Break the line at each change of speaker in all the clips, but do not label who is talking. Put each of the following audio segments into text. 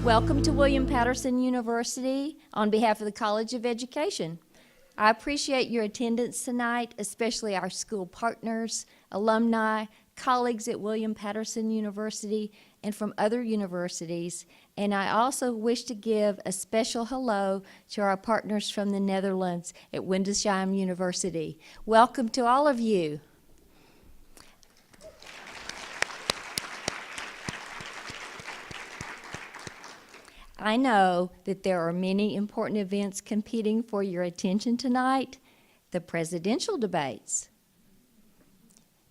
Welcome to William Patterson University on behalf of the College of Education. I appreciate your attendance tonight, especially our school partners, alumni, colleagues at William Patterson University and from other universities. And I also wish to give a special hello to our partners from the Netherlands at Windesheim University. Welcome to all of you. I know that there are many important events competing for your attention tonight. The presidential debates,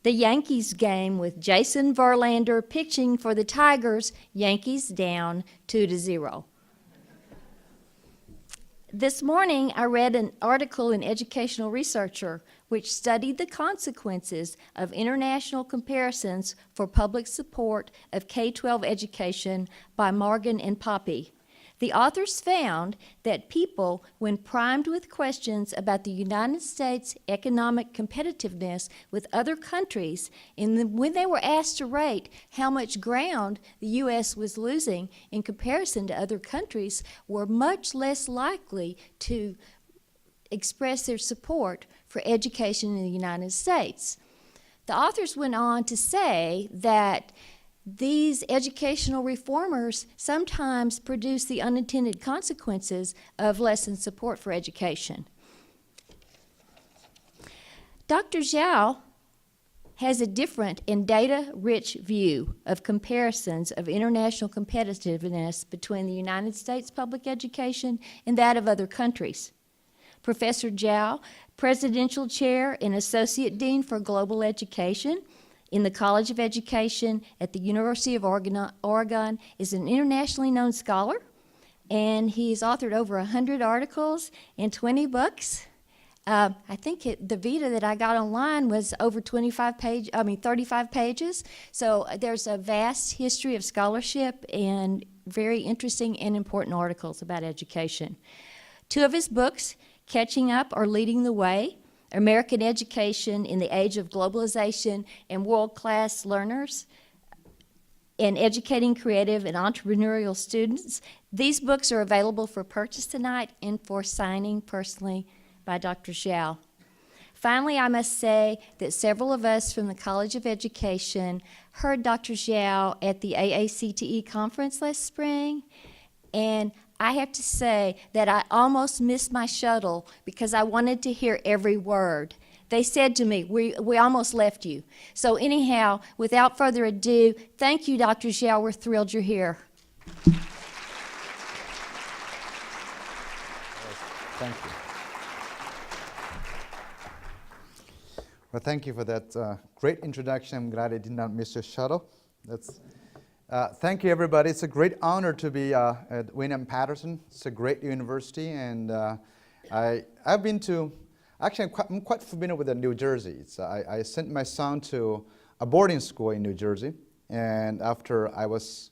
the Yankees game with Jason Verlander pitching for the Tigers, Yankees down 2-0. This morning I read an article in Educational Researcher which studied the consequences of international comparisons for public support of K-12 education by Morgan and Poppy. The authors found that people, when primed with questions about the United States' economic competitiveness with other countries, and when they were asked to rate how much ground the U.S. was losing in comparison to other countries, were much less likely to express their support for education in the United States. The authors went on to say that these educational reformers sometimes produce the unintended consequences of lessened support for education. Dr. Zhao has a different and data-rich view of comparisons of international competitiveness between the United States public education and that of other countries. Professor Zhao, Presidential Chair and Associate Dean for Global Education in the College of Education at the University of Oregon, is an internationally known scholar, and he's authored over 100 articles and 20 books. I think the Vita that I got online was over 35 pages. So there's a vast history of scholarship and very interesting and important articles about education. Two of his books, Catching Up or Leading the Way, American Education in the Age of Globalization and World-Class Learners, and Educating Creative and Entrepreneurial Students. These books are available for purchase tonight and for signing personally by Dr. Zhao. Finally, I must say that several of us from the College of Education heard Dr. Zhao at the AACTE conference last spring, and I have to say that I almost missed my shuttle because I wanted to hear every word. They said to me, we almost left you. So anyhow, without further ado, thank you, Dr. Zhao. We're thrilled you're here.
Thank you. Well, thank you for that great introduction. I'm glad I did not miss your shuttle. Thank you, everybody. It's a great honor to be at William Patterson. It's a great university, and I've been to, actually I'm quite familiar with New Jersey. I sent my son to a boarding school in New Jersey, and after I was,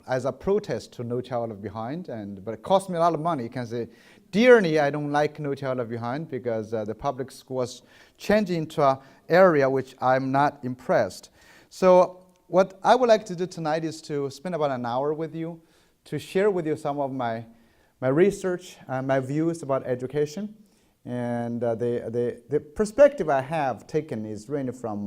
as a protest to No Child Left Behind, but it cost me a lot of money. You can say, dearly, I don't like No Child Left Behind because the public school was changing into an area which I'm not impressed. So what I would like to do tonight is to spend about an hour with you to share with you some of my research and my views about education. And the perspective I have taken is really from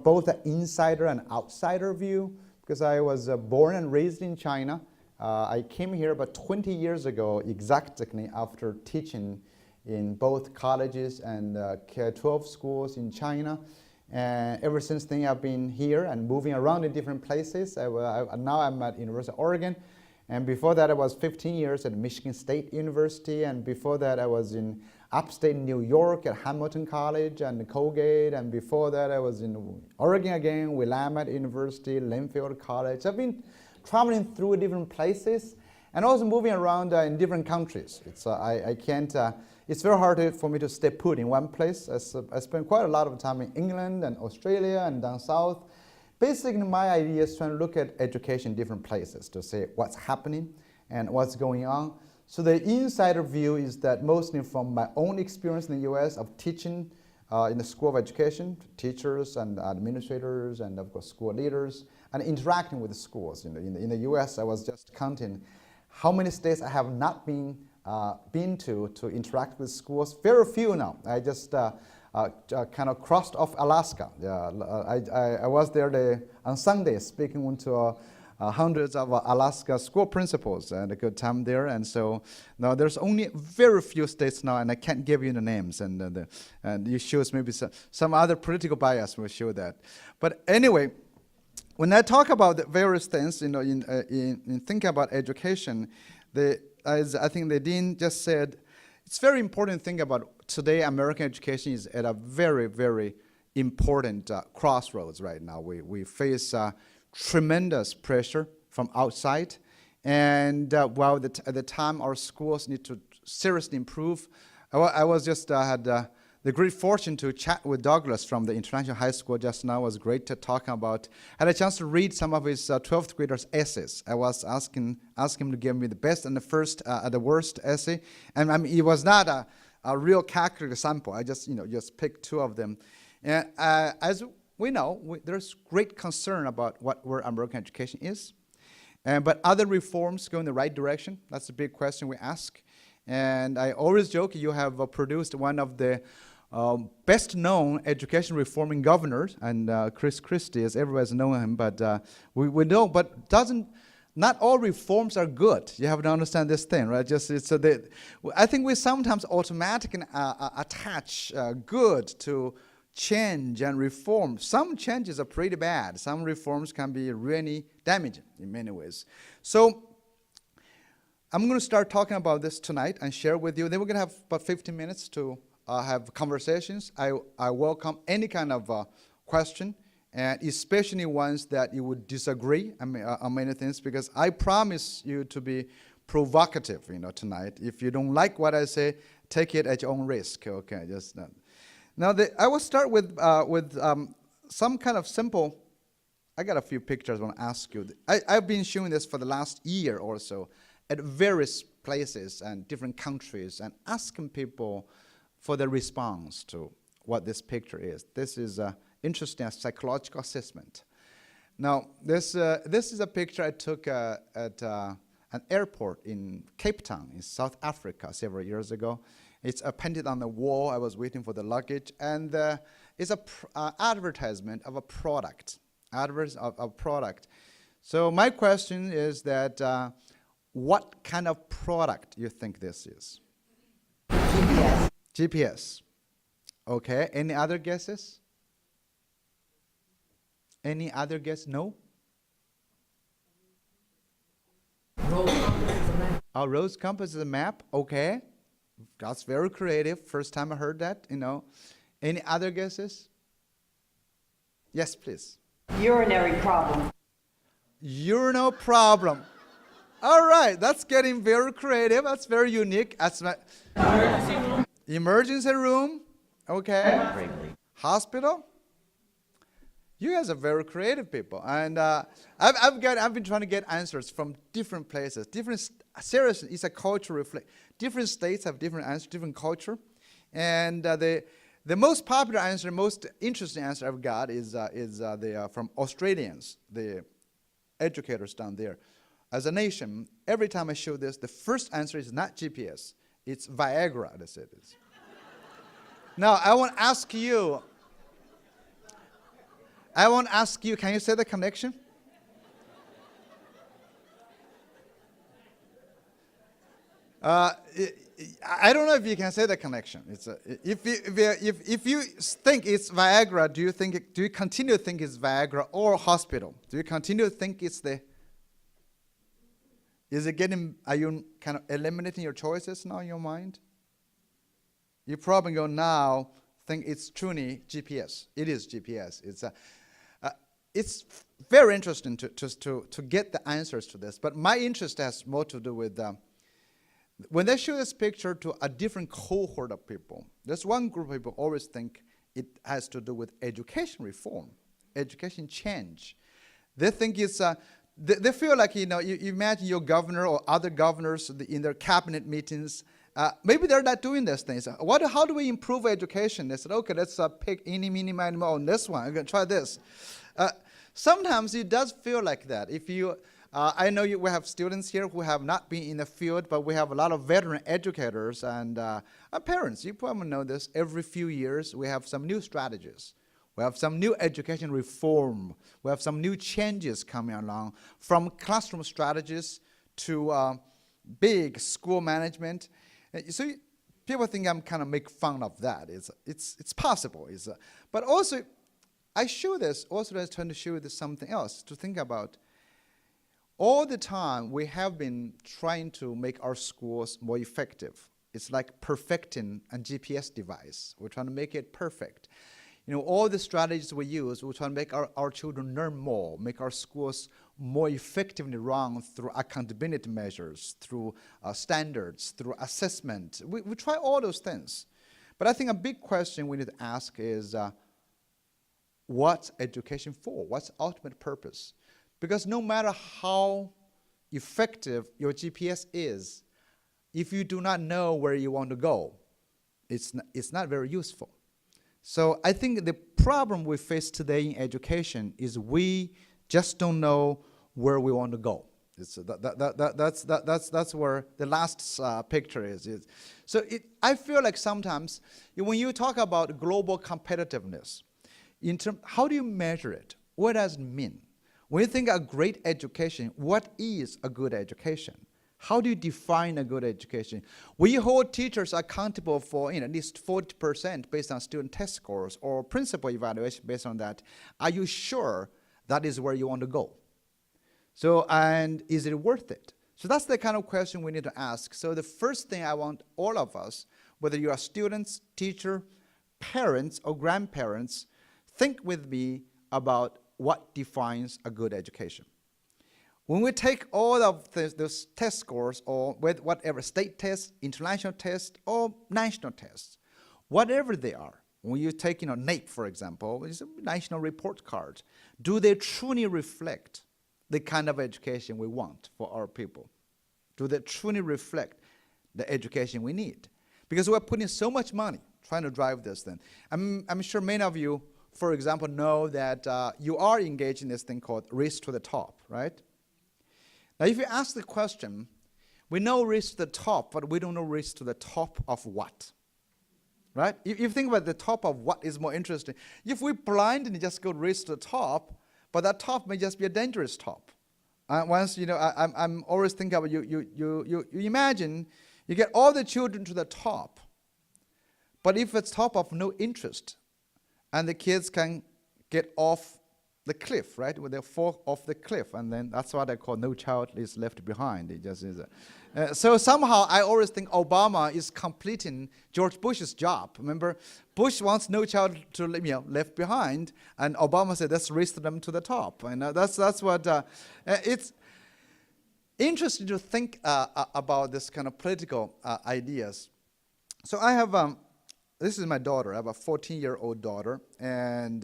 both the insider and outsider view, because I was born and raised in China. I came here about 20 years ago exactly after teaching in both colleges and K-12 schools in China. And ever since then, I've been here and moving around in different places. Now I'm at University of Oregon. And before that, I was 15 years at Michigan State University. And before that, I was in upstate New York at Hamilton College and Colgate. And before that, I was in Oregon again, Willamette University, Linfield College. I've been traveling through different places and also moving around in different countries. It's very hard for me to stay put in one place. I spent quite a lot of time in England and Australia and down south. Basically, my idea is trying to look at education in different places to see what's happening and what's going on. So the insider view is that mostly from my own experience in the US of teaching in the School of Education, teachers and administrators and of course school leaders, and interacting with the schools. In the US, I was just counting how many states I have not been to interact with schools. Very few now. I just kind of crossed off Alaska. I was there on Sunday speaking to hundreds of Alaska school principals and a good time there. And so now there's only very few states now, and I can't give you the names. And you shows maybe some other political bias will show that. But anyway, when I talk about the various things, in thinking about education, as I think the dean just said, it's very important to think about today. American education is at a very, very important crossroads right now. We face tremendous pressure from outside, and while at the time our schools need to seriously improve. I was just had the great fortune to chat with Douglas from the International High School just now. It was great to talk about. I had a chance to read some of his 12th graders' essays. I was asking him to give me the best and the worst essay, and I mean, it was not a real calculated sample. I just just picked two of them, and as we know, there's great concern about where American education is, but other reforms go in the right direction. That's the big question we ask. And I always joke, you have produced one of the best-known education reforming governors, and Chris Christie, as everybody's known him, but we know, but not all reforms are good. You have to understand this thing, right? I think we sometimes automatically attach good to change and reform. Some changes are pretty bad. Some reforms can be really damaging in many ways. So I'm going to start talking about this tonight and share with you. Then we're going to have about 15 minutes to have conversations. I welcome any kind of question, and especially ones that you would disagree on many things, because I promise you to be provocative, tonight. If you don't like what I say, take it at your own risk. Okay, just not. Now, I will start with some kind of simple. I got a few pictures I want to ask you. I've been showing this for the last year or so at various places and different countries and asking people for their response to what this picture is. This is an interesting psychological assessment. Now, this is a picture I took at an airport in Cape Town in South Africa several years ago. It's painted on the wall. I was waiting for the luggage, and it's an advertisement of a product. So my question is that what kind of product you think this is? GPS. Okay. Any other guesses? Any other guess? No? Rose compass is a map. Okay. That's very creative. First time I heard that, Any other guesses? Yes, please.
Urinary problem.
Urinal problem. All right, that's getting very creative. That's very unique. That's emergency room. Okay. Hospital. You guys are very creative people, and I've been trying to get answers from different places. Seriously, it's a culture reflect. Different states have different answers, different culture, and the most popular answer, most interesting answer I've got is from Australians, the educators down there. As a nation, every time I show this, the first answer is not GPS. It's Viagra, they said it is. Now, I want to ask you, can you say the connection? I don't know if you can say the connection. If you think it's Viagra, do you continue to think it's Viagra or hospital? Do you continue to think it's are you kind of eliminating your choices now in your mind? You probably go now think it's truly GPS. It is GPS. It's very interesting to get the answers to this. But my interest has more to do with when they show this picture to a different cohort of people. There's one group of people always think it has to do with education reform, education change. They think it's they feel like, you imagine your governor or other governors in their cabinet meetings. Maybe they're not doing these things. How do we improve education? They said, okay, let's pick any, mini, minimal on this one. I'm going to try this. Sometimes it does feel like that. I know we have students here who have not been in the field, but we have a lot of veteran educators and parents. You probably know this. Every few years, we have some new strategies. We have some new education reform. We have some new changes coming along, from classroom strategies to big school management. So people think I'm kind of make fun of that. It's possible. But also, I show this, also I was trying to show you something else to think about. All the time, we have been trying to make our schools more effective. It's like perfecting a GPS device. We're trying to make it perfect. You know, all the strategies we use, we're trying to make our children learn more, make our schools more effectively run through accountability measures, through standards, through assessment. We try all those things. But I think a big question we need to ask is, what's education for? What's the ultimate purpose? Because no matter how effective your GPS is, if you do not know where you want to go, it's not very useful. So I think the problem we face today in education is we just don't know where we want to go. That's where the last picture is. So I feel like sometimes when you talk about global competitiveness, how do you measure it? What does it mean? When you think of great education, what is a good education? How do you define a good education? We hold teachers accountable for at least 40% based on student test scores or principal evaluation based on that. Are you sure that is where you want to go? So, and is it worth it? So that's the kind of question we need to ask. So the first thing I want all of us, whether you are students, teacher, parents, or grandparents, think with me about what defines a good education. When we take all of those test scores, or with whatever state tests, international tests, or national tests, whatever they are, when you take NAEP, for example, it's a national report card, do they truly reflect the kind of education we want for our people? Do they truly reflect the education we need? Because we're putting so much money trying to drive this thing. I'm sure many of you, for example, know that you are engaged in this thing called race to the top, right? Now, if you ask the question, we know race to the top, but we don't know race to the top of what, right? If you think about the top of what is more interesting, if we blindly just go race to the top, but that top may just be a dangerous top. Once, I'm always thinking about you imagine you get all the children to the top, but if it's top of no interest, and the kids can get off the cliff, right? When they fall off the cliff, and then that's what I call no child is left behind. It just is. So somehow I always think Obama is completing George Bush's job. Remember, Bush wants no child to left behind, and Obama said let's raise them to the top. And that's what it's interesting to think about this kind of political ideas. So I have. This is my daughter. I have a 14-year-old daughter, and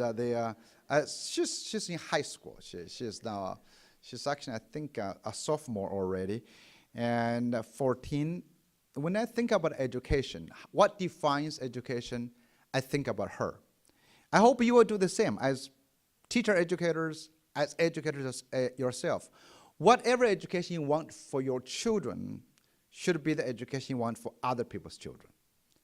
she's in high school. She's now, she's actually, I think, a sophomore already, and 14. When I think about education, what defines education, I think about her. I hope you will do the same as teacher educators, as educators yourself. Whatever education you want for your children should be the education you want for other people's children.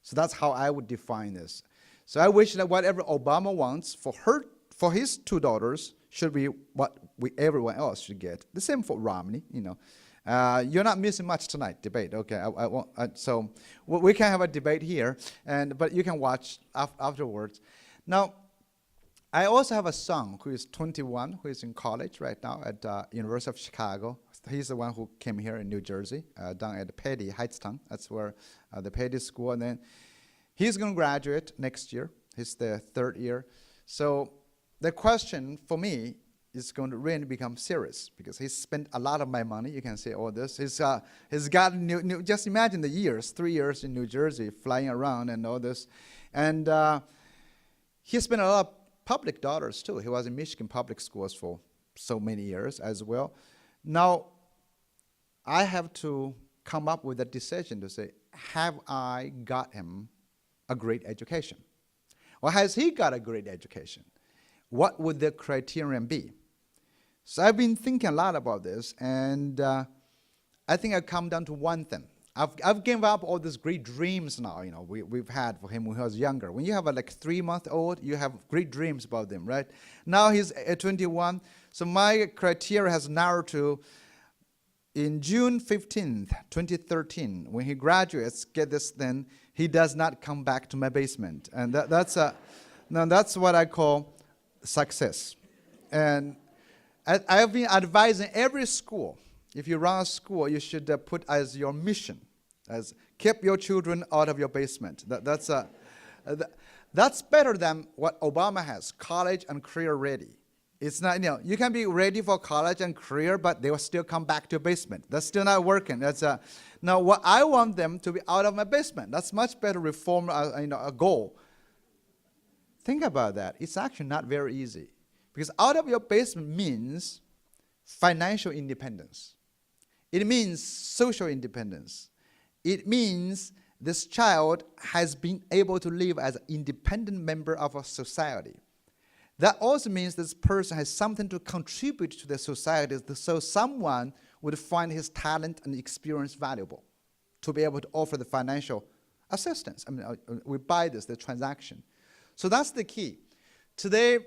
So that's how I would define this. So I wish that whatever Obama wants for his two daughters should be what everyone else should get. The same for Romney, You're not missing much tonight, debate. Okay, I won't, so we can have a debate here, but you can watch afterwards. Now, I also have a son who is 21, who is in college right now at University of Chicago. He's the one who came here in New Jersey, down at Petty, Hightstown. That's where the Petty School. And then he's going to graduate next year. He's the third year. So the question for me is going to really become serious because he's spent a lot of my money. You can see all this. He's got new, just imagine the years, 3 years in New Jersey, flying around and all this. And he spent a lot of public dollars too. He was in Michigan public schools for so many years as well. Now, I have to come up with a decision to say, have I got him a great education? Or has he got a great education? What would the criterion be? So I've been thinking a lot about this, and I think I've come down to one thing. I've given up all these great dreams now, we've had for him when he was younger. When you have a 3-month-old, you have great dreams about them, right? Now he's 21, so my criteria has narrowed to, in June 15th, 2013, when he graduates, get this then, he does not come back to my basement. And that's what I call success. And I've been advising every school, if you run a school, you should put as your mission, as keep your children out of your basement. That's better than what Obama has, college and career ready. It's not, you can be ready for college and career, but they will still come back to your basement. That's still not working. Now what I want them to be out of my basement. That's much better reform, a goal. Think about that. It's actually not very easy. Because out of your basement means financial independence. It means social independence. It means this child has been able to live as an independent member of a society. That also means this person has something to contribute to the society, so someone would find his talent and experience valuable to be able to offer the financial assistance. We buy this, the transaction. So that's the key. Today,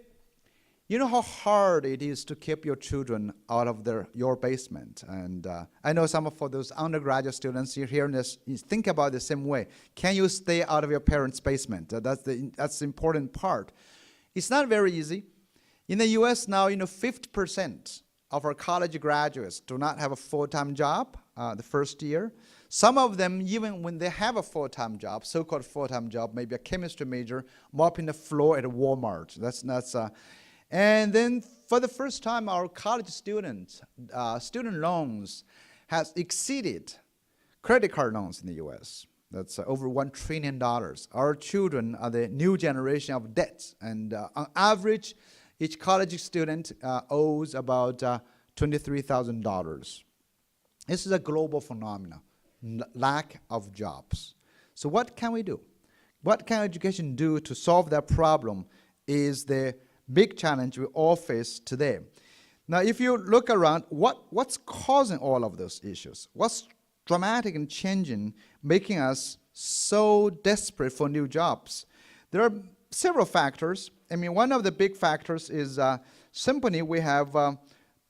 you know how hard it is to keep your children out of your basement. And I know some of those undergraduate students, you're hearing this, you think about it the same way. Can you stay out of your parents' basement? That's the important part. It's not very easy. In the US now, 50% of our college graduates do not have a full-time job the first year. Some of them, even when they have a full-time job, so-called full-time job, maybe a chemistry major, mopping the floor at a Walmart. And then for the first time, our college student loans has exceeded credit card loans in the US. That's over $1 trillion. Our children are the new generation of debts. And on average, each college student owes about $23,000. This is a global phenomenon, lack of jobs. So what can we do? What can education do to solve that problem is the big challenge we all face today. Now, if you look around, what's causing all of those issues? What's dramatic and changing, making us so desperate for new jobs? There are several factors. One of the big factors is simply we have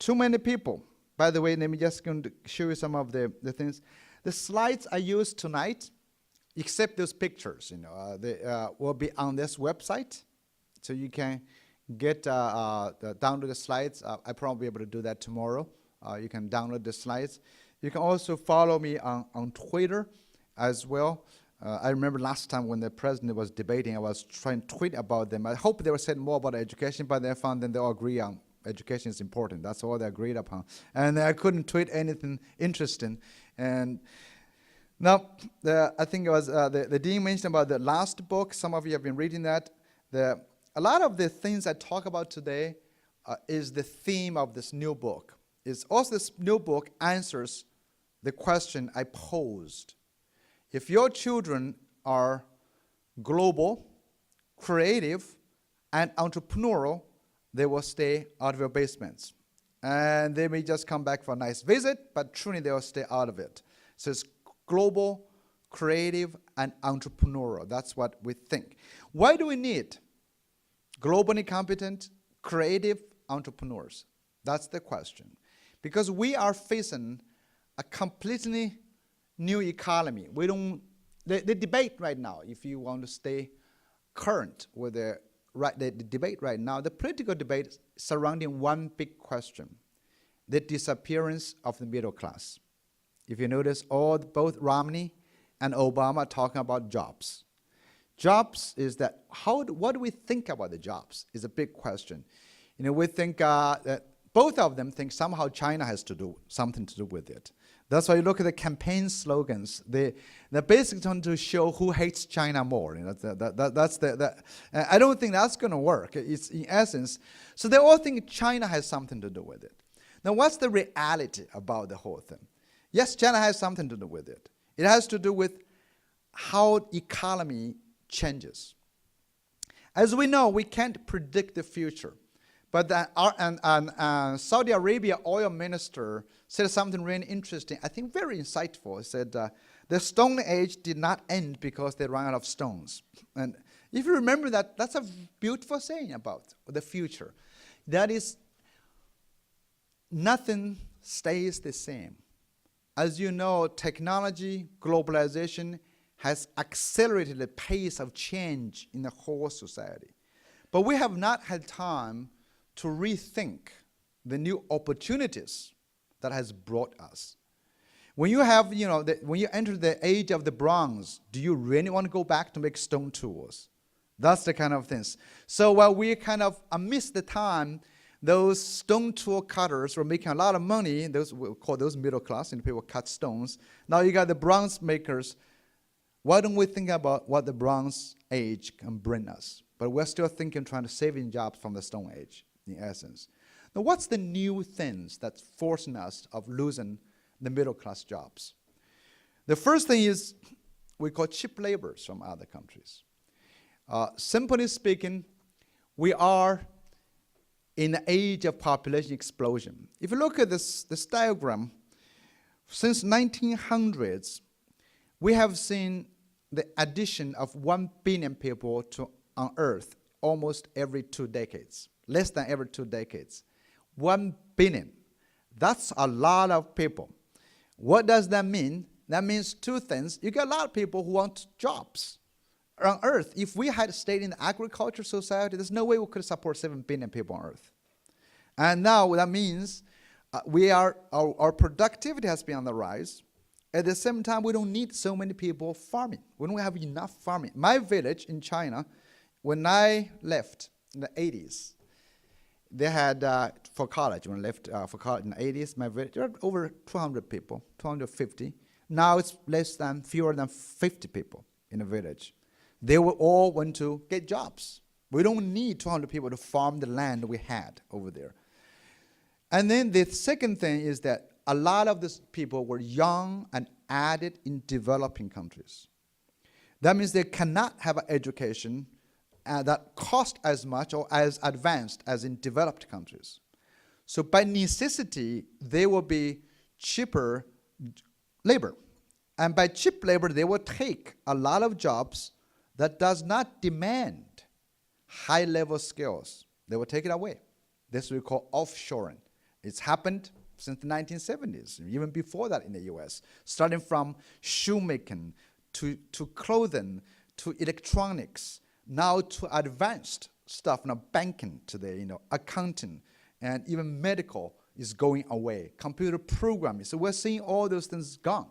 too many people. By the way, let me just going to show you some of the things. The slides I used tonight, except those pictures, they will be on this website, so you can download the slides. I probably be able to do that tomorrow. You can download the slides. You can also follow me on Twitter as well. I remember last time when the president was debating, I was trying to tweet about them. I hope they were saying more about education, but they found that they all agree on education is important. That's all they agreed upon. And I couldn't tweet anything interesting. And now, I think it was the dean mentioned about the last book. Some of you have been reading that. A lot of the things I talk about today is the theme of this new book. It's also this new book answers the question I posed. If your children are global, creative, and entrepreneurial, they will stay out of your basements. And they may just come back for a nice visit, but truly they will stay out of it. So it's global, creative, and entrepreneurial. That's what we think. Why do we need globally competent, creative entrepreneurs? That's the question. Because we are facing a completely new economy. The debate right now, if you want to stay current with the debate right now, the political debate surrounding one big question, the disappearance of the middle class. If you notice, both Romney and Obama are talking about jobs. Jobs is that, what do we think about the jobs is a big question. We think that both of them think somehow China has to do something to do with it. That's why you look at the campaign slogans. They're basically trying to show who hates China more. I don't think that's going to work. It's in essence. So they all think China has something to do with it. Now, what's the reality about the whole thing? Yes, China has something to do with it. It has to do with how economy changes. As we know, we can't predict the future. But Saudi Arabia oil minister said something really interesting, I think very insightful. He said, the Stone Age did not end because they ran out of stones. And if you remember that, that's a beautiful saying about the future. That is, nothing stays the same. As you know, technology, globalization has accelerated the pace of change in the whole society. But we have not had time to rethink the new opportunities that has brought us. When you have, when you enter the age of the bronze, do you really want to go back to make stone tools? That's the kind of things. So while we kind of amidst the time, those stone tool cutters were making a lot of money. We'll call those middle class, and people cut stones. Now you got the bronze makers. Why don't we think about what the Bronze Age can bring us? But we're still thinking, trying to save in jobs from the Stone Age, in essence. Now, what's the new things that's forcing us of losing the middle class jobs? The first thing is we call cheap laborers from other countries. Simply speaking, we are in the age of population explosion. If you look at this diagram, since 1900s, we have seen the addition of 1 billion people on Earth almost every 2 decades, less than every 2 decades. 1 billion. That's a lot of people. What does that mean? That means 2 things. You get a lot of people who want jobs. On Earth, if we had stayed in the agriculture society, there's no way we could support 7 billion people on Earth. And now that means our productivity has been on the rise. At the same time, we don't need so many people farming. We don't have enough farming. My village in China, when I left in the 80s, they had, for college, when I left for college in the 80s, my village, there were over 200 people, 250. Now it's fewer than 50 people in the village. They were all went to get jobs. We don't need 200 people to farm the land we had over there. And then the second thing is that a lot of these people were young and added in developing countries. That means they cannot have an education that cost as much or as advanced as in developed countries. So by necessity, they will be cheaper labor. And by cheap labor, they will take a lot of jobs that does not demand high-level skills. They will take it away. This we call offshoring. It's happened since the 1970s, even before that in the US, starting from shoemaking to clothing to electronics, now to advanced stuff, banking today, accounting, and even medical is going away, computer programming. So we're seeing all those things gone.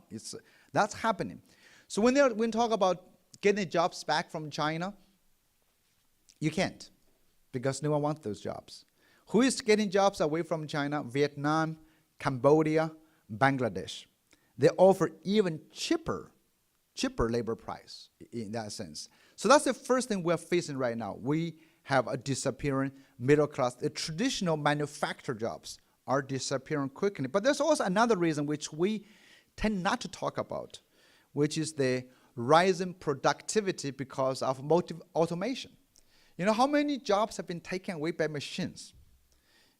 That's happening. So when we talk about getting jobs back from China, you can't, because no one wants those jobs. Who is getting jobs away from China? Vietnam, Cambodia, Bangladesh. They offer even cheaper labor price in that sense. So that's the first thing we're facing right now. We have a disappearing middle class. The traditional manufacturer jobs are disappearing quickly. But there's also another reason which we tend not to talk about, which is the rising productivity because of automation. You know how many jobs have been taken away by machines?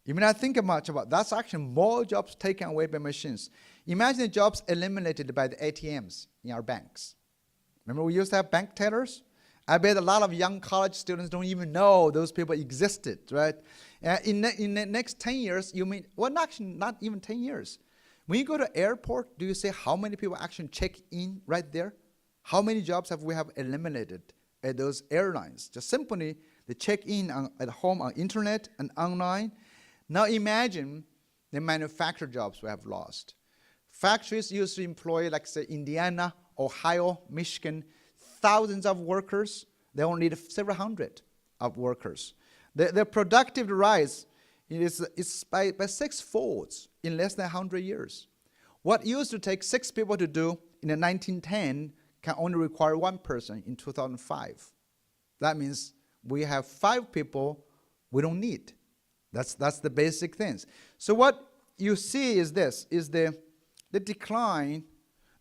You may not think much about that's actually more jobs taken away by machines. Imagine the jobs eliminated by the ATMs in our banks. Remember we used to have bank tellers? I bet a lot of young college students don't even know those people existed, right? In the next 10 years, actually not even 10 years. When you go to airport, do you say how many people actually check in right there? How many jobs have we eliminated at those airlines? Just simply they check in at home on internet and online. Now imagine the manufacturer jobs we have lost. Factories used to employ, like say, Indiana, Ohio, Michigan, thousands of workers. They only need several hundred of workers. The productive rise is by 6 folds in less than 100 years. What used to take 6 people to do in the 1910 can only require 1 person in 2005. That means we have 5 people we don't need. That's the basic things. So what you see is this, is the decline,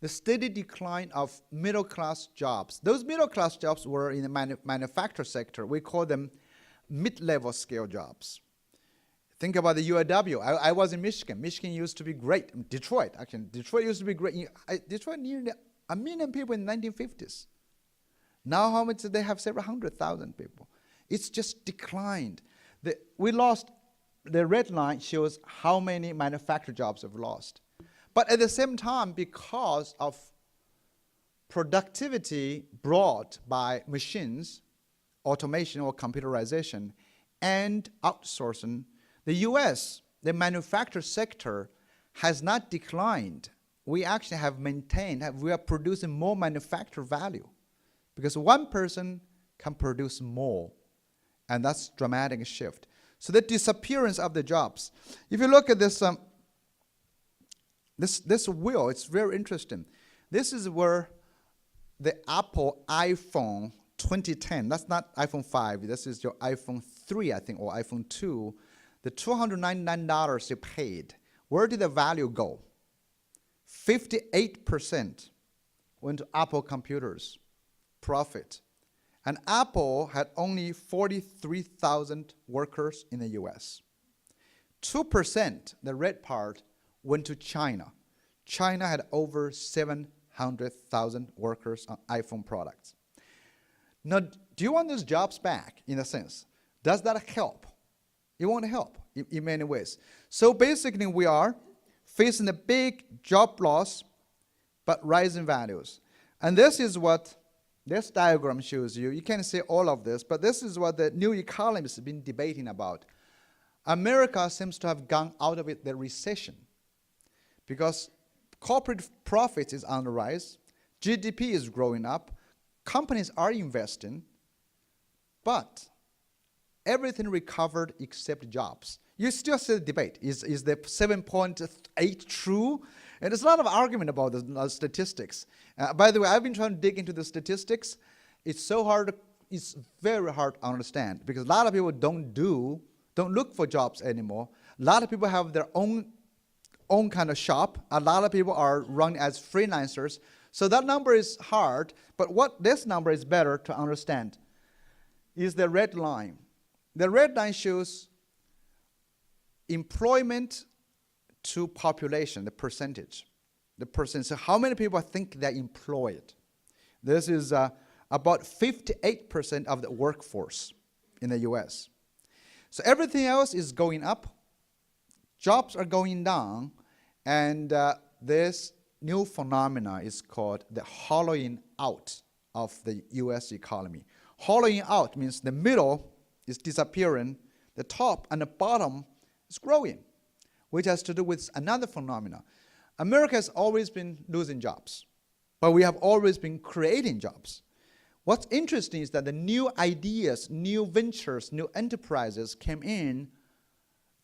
the steady decline of middle-class jobs. Those middle-class jobs were in the manufacturing sector. We call them mid-level scale jobs. Think about the UAW. I was in Michigan. Michigan used to be great. Detroit, actually. Detroit used to be great. Detroit nearly 1 million people in the 1950s. Now how much do they have? Several 100,000 people. It's just declined. We lost, the red line shows how many manufacturing jobs have lost. But at the same time, because of productivity brought by machines, automation or computerization, and outsourcing, the US, the manufacturing sector, has not declined. We actually have maintained, we are producing more manufacturer value because one person can produce more, and that's dramatic shift. So the disappearance of the jobs. If you look at this, this wheel, it's very interesting. This is where the Apple iPhone 2010, that's not iPhone 5, this is your iPhone 3, I think, or iPhone 2, the $299 you paid, where did the value go? 58% went to Apple computers, profit. And Apple had only 43,000 workers in the US. 2%, the red part, went to China. China had over 700,000 workers on iPhone products. Now, do you want those jobs back, in a sense? Does that help? It won't help in many ways. So basically, we are facing a big job loss, but rising values. And this is what this diagram shows you. You can't see all of this, but this is what the new economists have been debating about. America seems to have gone out of the recession because corporate profits is on the rise, GDP is growing up, companies are investing, but everything recovered except jobs. You still see the debate. Is the 7.8 true? And there's a lot of argument about the statistics. By the way, I've been trying to dig into the statistics. It's so hard, it's very hard to understand because a lot of people don't look for jobs anymore. A lot of people have their own kind of shop. A lot of people are running as freelancers. So that number is hard, but what this number is better to understand is the red line. The red line shows employment to population, the percentage. So how many people think they're employed? This is about 58% of the workforce in the US. So everything else is going up, jobs are going down, and this new phenomena is called the hollowing out of the US economy. Hollowing out means the middle is disappearing, the top and the bottom is growing, which has to do with another phenomena. America has always been losing jobs, but we have always been creating jobs. What's interesting is that the new ideas, new ventures, new enterprises came in.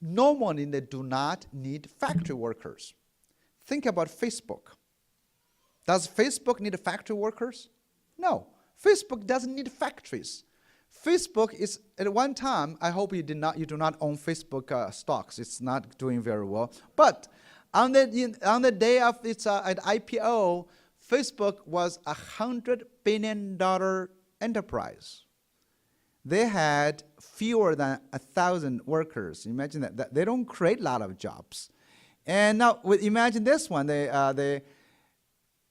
Normally, they do not need factory workers. Think about Facebook. Does Facebook need factory workers? No. Facebook doesn't need factories. Facebook is, at one time, I hope you do not own Facebook stocks. It's not doing very well. But on the day of its IPO, Facebook was a $100 billion enterprise. They had fewer than 1,000 workers. Imagine that. They don't create a lot of jobs. And now, imagine this one. They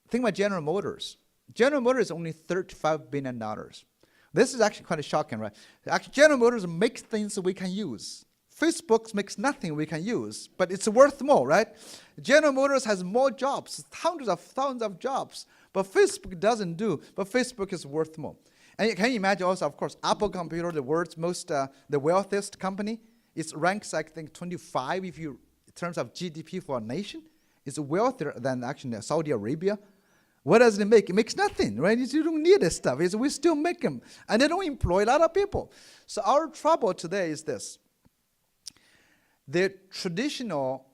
think about General Motors. General Motors is only $35 billion. This is actually quite shocking, right? Actually, General Motors makes things we can use. Facebook makes nothing we can use, but it's worth more, right? General Motors has more jobs, hundreds of thousands of jobs, but Facebook doesn't do, but Facebook is worth more. And can you imagine also, of course, Apple Computer, the world's most, the wealthiest company, it ranks, I think, 25 in terms of GDP for a nation. It's wealthier than actually Saudi Arabia. What does it make? It makes nothing, right? You don't need this stuff. We still make them. And they don't employ a lot of people. So our trouble today is this. The traditional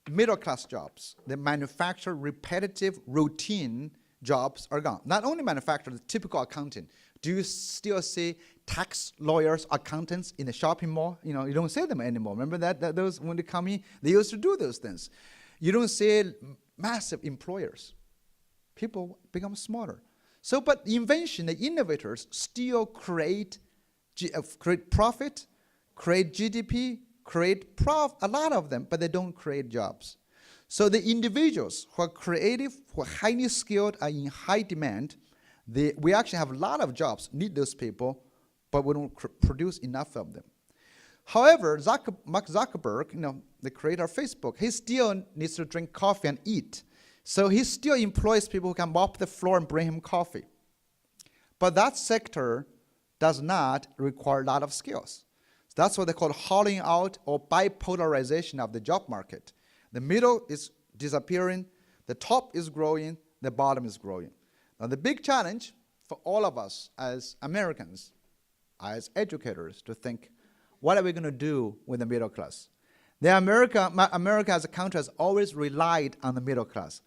middle-class jobs, the manufacturer, repetitive, routine jobs are gone. Not only manufacturer, the typical accounting. Do you still see tax lawyers, accountants in the shopping mall? You know, you don't see them anymore. Remember that those, when they come in, they used to do those things. You don't see massive employers. People become smarter. So, but invention, the innovators still create profit, create GDP, create a lot of them, but they don't create jobs. So the individuals who are creative, who are highly skilled, are in high demand. We actually have a lot of jobs, need those people, but we don't produce enough of them. However, Mark Zuckerberg, the creator of Facebook, he still needs to drink coffee and eat. So he still employs people who can mop the floor and bring him coffee. But that sector does not require a lot of skills. So that's what they call hollowing out or bipolarization of the job market. The middle is disappearing, the top is growing, the bottom is growing. Now the big challenge for all of us as Americans, as educators, to think, what are we going to do with the middle class? America as a country has always relied on the middle class.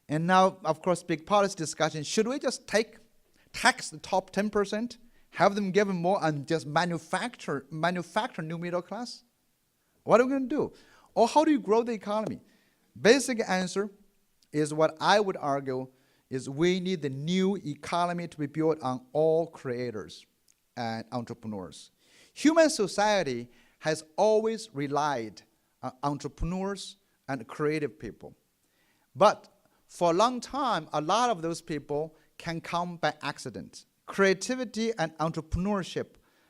And now, of course, big policy discussion, should we just tax the top 10%, have them given more and just manufacture new middle class? What are we going to do? Or how do you grow the economy? Basic answer is what I would argue is we need the new economy to be built on all creators and entrepreneurs. Human society has always relied on entrepreneurs and creative people. But for a long time, a lot of those people can come by accident. Creativity and entrepreneurship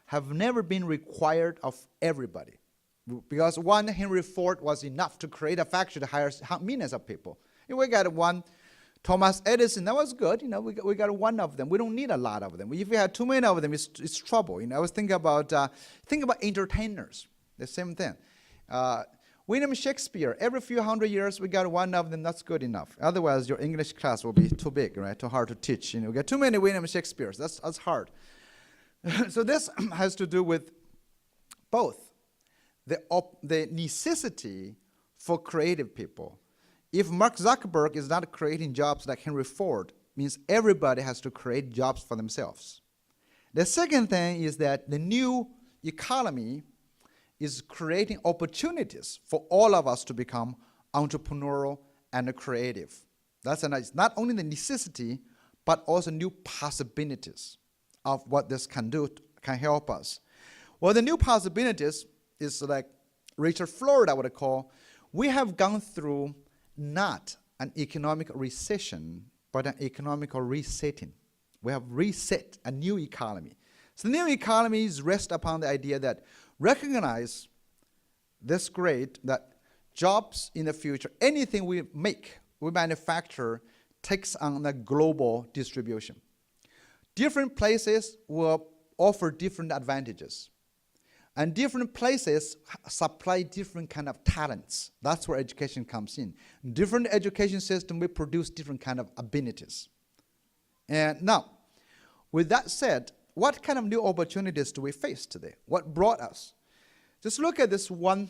have never been required of everybody. Because one Henry Ford was enough to create a factory to hire millions of people. And we got one Thomas Edison, that was good. We got one of them. We don't need a lot of them. If we had too many of them, it's trouble. I was thinking about entertainers, the same thing. William Shakespeare, every few hundred years we got one of them, that's good enough. Otherwise, your English class will be too big, right? Too hard to teach. We got too many William Shakespeares, that's hard. So this has to do with both the necessity for creative people. If Mark Zuckerberg is not creating jobs like Henry Ford, means everybody has to create jobs for themselves. The second thing is that the new economy is creating opportunities for all of us to become entrepreneurial and creative. That's not only the necessity, but also new possibilities of what this can do, can help us. Well, the new possibilities is like Richard Florida would call, we have gone through not an economic recession, but an economic resetting. We have reset a new economy. So the new economy is rest upon the idea that recognize this great, that jobs in the future, anything we make, we manufacture, takes on a global distribution. Different places will offer different advantages. And different places supply different kind of talents. That's where education comes in. Different education system will produce different kind of abilities. And now, with that said, what kind of new opportunities do we face today? What brought us? Just look at this one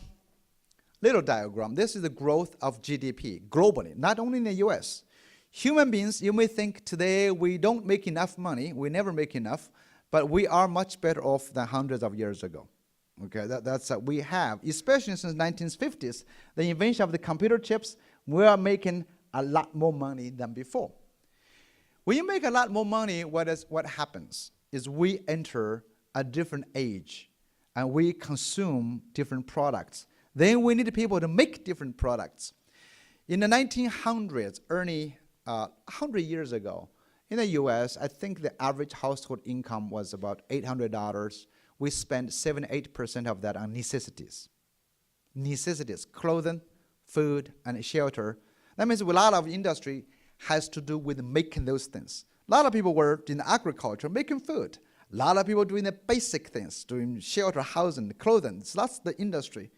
little diagram. This is the growth of GDP globally, not only in the US. Human beings, you may think today we don't make enough money, we never make enough, but we are much better off than hundreds of years ago. Okay, that's we have, especially since 1950s, the invention of the computer chips, we are making a lot more money than before. When you make a lot more money, what happens is we enter a different age and we consume different products. Then we need people to make different products. In the 1900s, 100 years ago, in the US, I think the average household income was about $800. We spend 7-8% of that on necessities. Necessities, clothing, food, and shelter. That means a lot of industry has to do with making those things. A lot of people were in agriculture making food. A lot of people doing the basic things, doing shelter, housing, clothing. So that's the industry.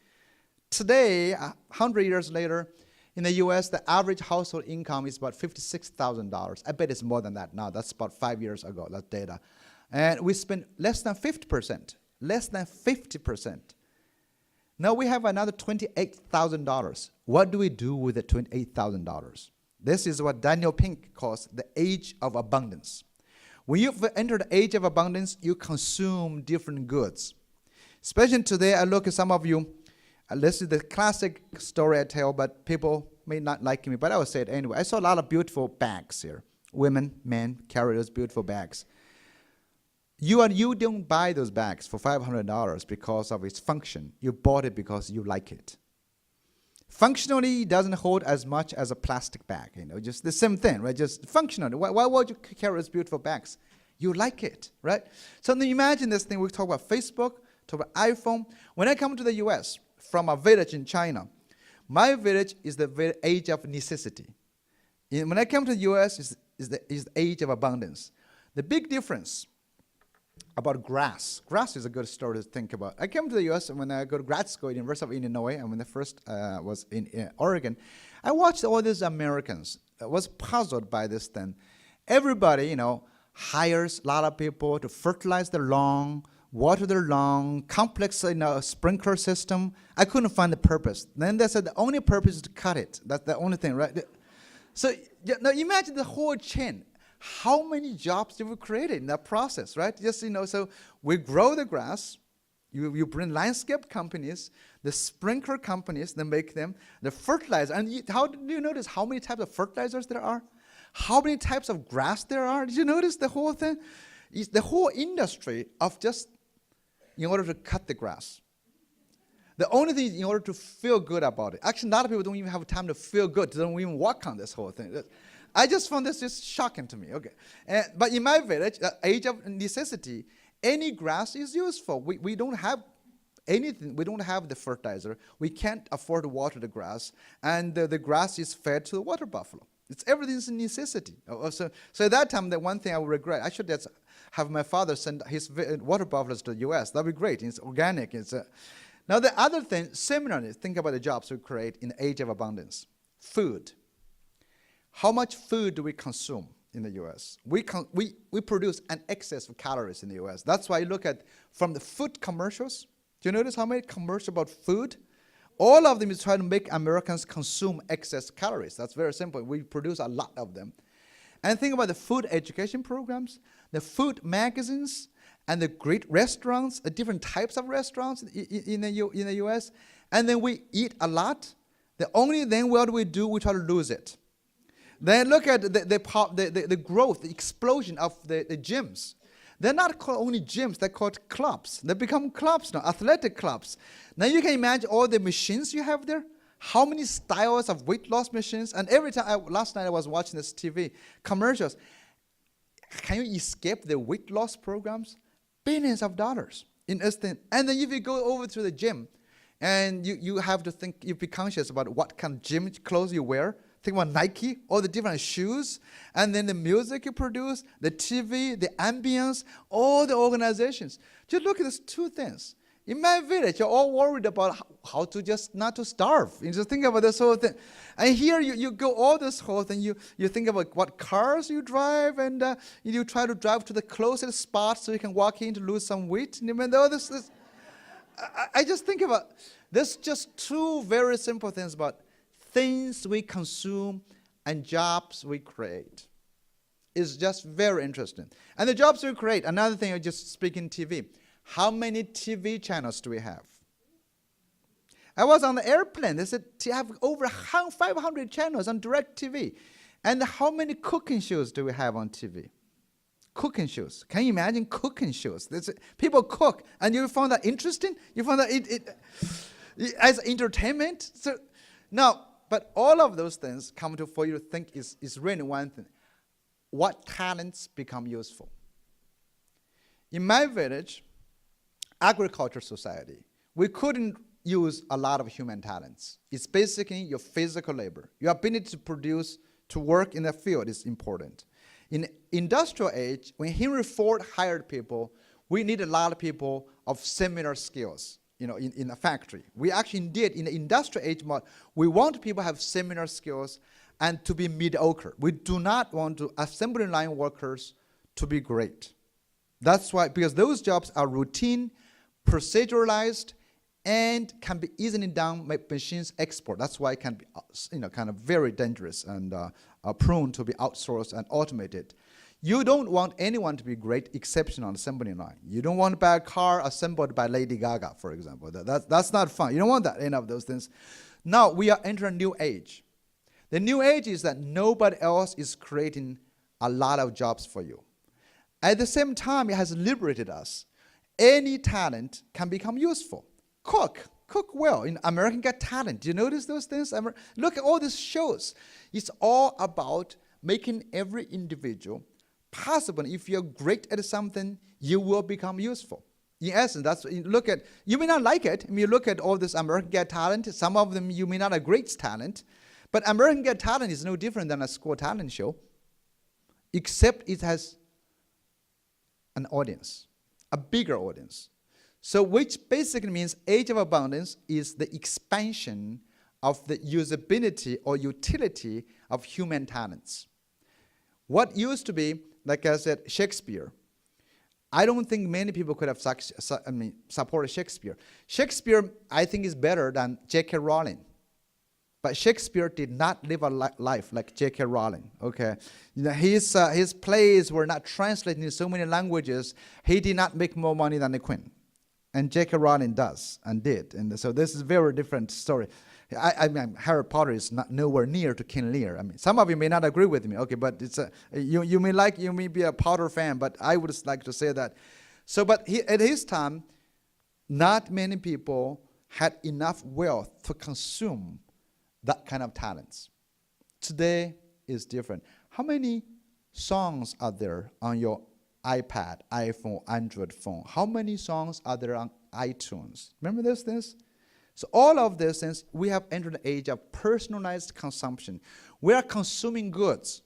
Today, 100 years later, in the US, the average household income is about $56,000. I bet it's more than that now. That's about 5 years ago, that data. And we spend less than 50%, less than 50%. Now we have another $28,000. What do we do with the $28,000? This is what Daniel Pink calls the age of abundance. When you enter the age of abundance, you consume different goods. Especially today, I look at some of you, this is the classic story I tell, but people may not like me, but I will say it anyway. I saw a lot of beautiful bags here. Women, men carry those beautiful bags. You don't buy those bags for $500 because of its function. You bought it because you like it. Functionally, it doesn't hold as much as a plastic bag, just the same thing, right? Just functionally. Why would you carry those beautiful bags? You like it, right? So now imagine this thing. We talk about Facebook, talk about iPhone. When I come to the US from a village in China, my village is the age of necessity. When I come to the US, is the age of abundance. The big difference about grass. Grass is a good story to think about. I came to the US when I go to grad school at University of Illinois, and when I first was in Oregon, I watched all these Americans. I was puzzled by this thing. Everybody, hires a lot of people to fertilize their lawn, water their lawn, complex sprinkler system. I couldn't find the purpose. Then they said the only purpose is to cut it. That's the only thing, right? So now imagine the whole chain. How many jobs did we create in that process, right? Just, so we grow the grass, you bring landscape companies, the sprinkler companies, they make them, the fertilizer. And how do you notice how many types of fertilizers there are? How many types of grass there are? Did you notice the whole thing? It's the whole industry of just in order to cut the grass. The only thing is in order to feel good about it. Actually, a lot of people don't even have time to feel good. They don't even work on this whole thing. I just found this just shocking to me. Okay, but in my village, age of necessity, any grass is useful. We don't have anything. We don't have the fertilizer. We can't afford to water the grass, and the grass is fed to the water buffalo. Everything's a necessity. So at that time, the one thing I would regret, I should just have my father send his water buffaloes to the U.S. That'd be great. It's organic. Now the other thing, similarly, think about the jobs we create in the age of abundance. Food. How much food do we consume in the U.S.? We produce an excess of calories in the U.S. That's why you look at from the food commercials. Do you notice how many commercials about food? All of them is trying to make Americans consume excess calories. That's very simple. We produce a lot of them. And think about the food education programs, the food magazines, and the great restaurants, the different types of restaurants in the U.S. And then we eat a lot. The only thing what we do, we try to lose it. Then look at the growth, the explosion of the gyms. They're not called only gyms, they're called clubs. They become clubs now, athletic clubs. Now you can imagine all the machines you have there. How many styles of weight loss machines? And every time, last night I was watching this TV commercials. Can you escape the weight loss programs? Billions of dollars in instant. And then if you go over to the gym, and you have to think, you be conscious about what kind of gym clothes you wear. Think about Nike, all the different shoes, and then the music you produce, the TV, the ambience, all the organizations. Just look at these two things. In my village, you're all worried about how to just not to starve. You just think about this whole thing. And here you go all this whole thing, you think about what cars you drive, and you try to drive to the closest spot so you can walk in to lose some weight. And even though I just think about this, just two very simple things about things we consume and jobs we create. Is just very interesting. And the jobs we create, another thing I just speak in TV. How many TV channels do we have? I was on the airplane. They said to have over 500 channels on direct TV. And how many cooking shows do we have on TV? Cooking shows. Can you imagine cooking shows? People cook, and you found that interesting? You found that it as entertainment? So now, but all of those things come to for you to think is really one thing. What talents become useful? In my village, agriculture society, we couldn't use a lot of human talents. It's basically your physical labor. Your ability to produce, to work in the field is important. In industrial age, when Henry Ford hired people, we need a lot of people of similar skills, in a factory. We actually did, in the industrial age, we want people to have similar skills and to be mediocre. We do not want assembly line workers to be great. That's why, because those jobs are routine, proceduralized, and can be easily done by machines export. That's why it can be, kind of very dangerous and prone to be outsourced and automated. You don't want anyone to be great exception on assembly line. You don't want to buy a car assembled by Lady Gaga, for example. That's not fun. You don't want that, any of those things. Now, we are entering a new age. The new age is that nobody else is creating a lot of jobs for you. At the same time, it has liberated us. Any talent can become useful. Cook well. In American Got Talent, do you notice those things? Look at all these shows. It's all about making every individual possible. If you're great at something, you will become useful. In essence, that's look at. You may not like it. I mean, you look at all this American Got Talent. Some of them you may not have great talent, but American Got Talent is no different than a school talent show, except it has an audience, a bigger audience. So which basically means Age of Abundance is the expansion of the usability or utility of human talents. What used to be, like I said, Shakespeare. I don't think many people could have supported Shakespeare. Shakespeare, I think, is better than J.K. Rowling. But Shakespeare did not live a life like J.K. Rowling. Okay, his plays were not translated in so many languages. He did not make more money than the Queen, and J.K. Rowling does and did. And so this is a very different story. I mean, Harry Potter is not nowhere near to King Lear. I mean, some of you may not agree with me. Okay, but it's you may be a Potter fan, but I would like to say that. So, but at his time, not many people had enough wealth to consume that kind of talents. Today is different. How many songs are there on your iPad, iPhone, Android phone? How many songs are there on iTunes? Remember those things? So all of these things, we have entered the age of personalized consumption. We are consuming goods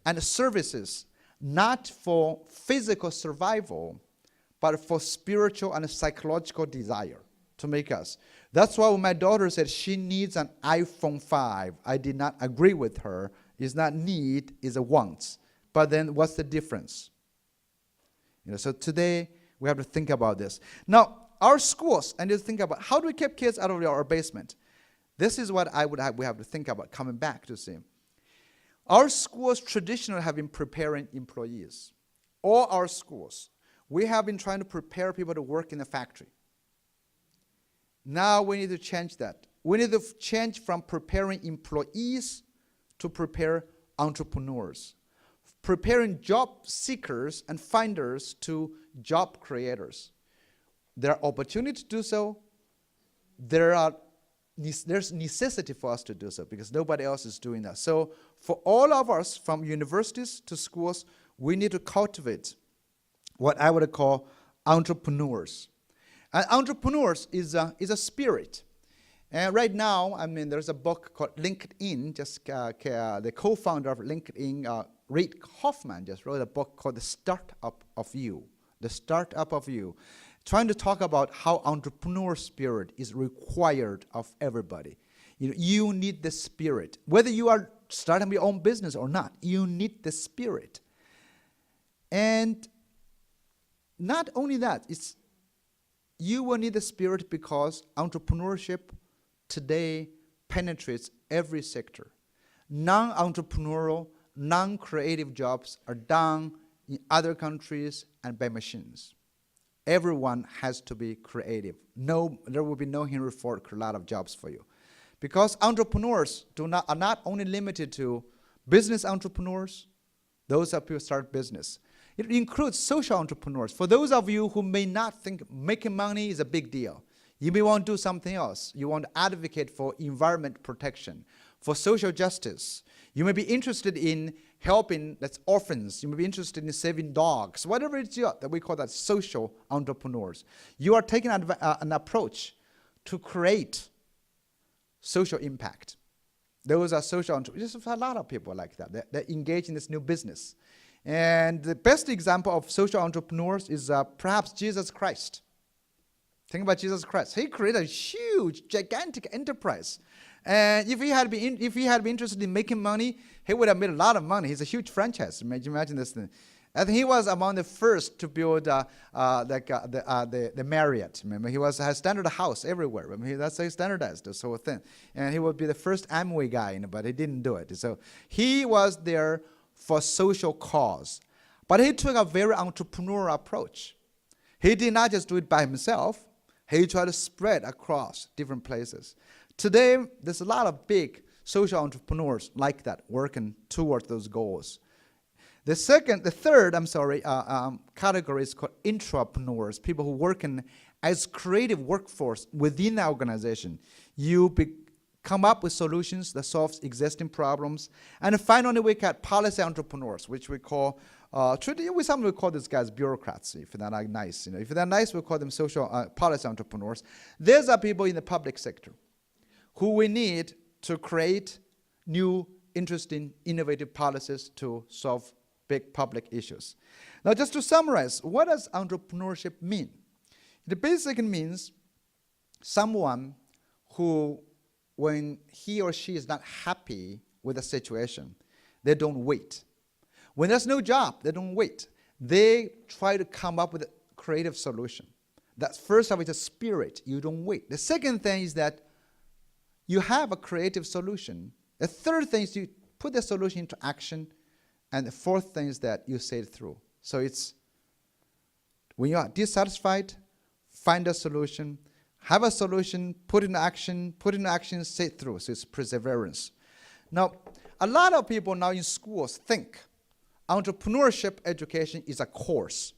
and services not for physical survival, but for spiritual and psychological desire to make us. That's why when my daughter said she needs an iPhone 5, I did not agree with her. It's not need, it's a want. But then what's the difference? So today we have to think about this. Now, our schools, and just think about how do we keep kids out of our basement? This is what we have to think about coming back to see. Our schools traditionally have been preparing employees. All our schools, we have been trying to prepare people to work in the factory. Now we need to change that. We need to change from preparing employees to prepare entrepreneurs, preparing job seekers and finders to job creators. There are opportunities to do so. There's necessity for us to do so because nobody else is doing that. So for all of us, from universities to schools, we need to cultivate what I would call entrepreneurs. And entrepreneurs is a spirit. And right now, I mean, there's a book called LinkedIn. The co-founder of LinkedIn, Reid Hoffman, just wrote a book called The Startup of You. The Startup of You. Trying to talk about how entrepreneur spirit is required of everybody. You need the spirit. Whether you are starting your own business or not, you need the spirit. And not only that, you will need the spirit because entrepreneurship today penetrates every sector. Non-entrepreneurial, non-creative jobs are done in other countries and by machines. Everyone has to be creative. There will be no Henry Ford a lot of jobs for you. Because entrepreneurs are not only limited to business entrepreneurs, those are people who start business. It includes social entrepreneurs. For those of you who may not think making money is a big deal, you may want to do something else. You want to advocate for environment protection, for social justice. You may be interested in helping orphans. You may be interested in saving dogs. Whatever it is that we call that social entrepreneurs. You are taking an approach to create social impact. Those are social entrepreneurs. There's a lot of people like that. They engage in this new business. And the best example of social entrepreneurs is perhaps Jesus Christ. Think about Jesus Christ. He created a huge, gigantic enterprise. And if he had been interested in making money, he would have made a lot of money. He's a huge franchise. Imagine this thing. I think he was among the first to build the Marriott. Remember, he has a standard house everywhere. Remember, that's how he standardized this whole thing. And he would be the first Amway guy, but he didn't do it. So he was there for social cause. But he took a very entrepreneurial approach. He did not just do it by himself. He tried to spread across different places. Today, there's a lot of big social entrepreneurs like that working towards those goals. The third category is called intrapreneurs, people who work as creative workforce within the organization. You come up with solutions that solves existing problems. And finally, we got policy entrepreneurs, which we call, we call these guys bureaucrats, if they're not nice. If they're nice, we call them social policy entrepreneurs. These are people in the public sector who we need to create new, interesting, innovative policies to solve big public issues. Now, just to summarize, what does entrepreneurship mean? It basically means someone who, when he or she is not happy with a situation, they don't wait. When there's no job, they don't wait. They try to come up with a creative solution. That's first of all, it's a spirit. You don't wait. The second thing is that you have a creative solution. The third thing is you put the solution into action. And the fourth thing is that you say it through. So it's when you are dissatisfied, find a solution, have a solution, put in action, say it through. So it's perseverance. Now, a lot of people now in schools think entrepreneurship education is a course.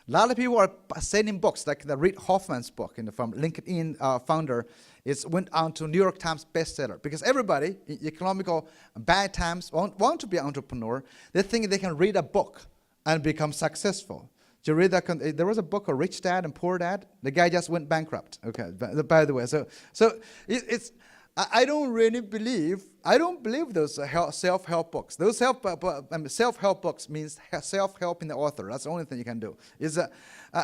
A lot of people are selling books, like the Reid Hoffman's book from LinkedIn founder. It went on to New York Times bestseller because everybody in economical bad times want to be an entrepreneur. They think they can read a book and become successful. Did you read that? There was a book called Rich Dad and Poor Dad. The guy just went bankrupt. Okay, by the way, so I don't really believe. I don't believe those self-help books. Those self-help books means self-help in the author. That's the only thing you can do.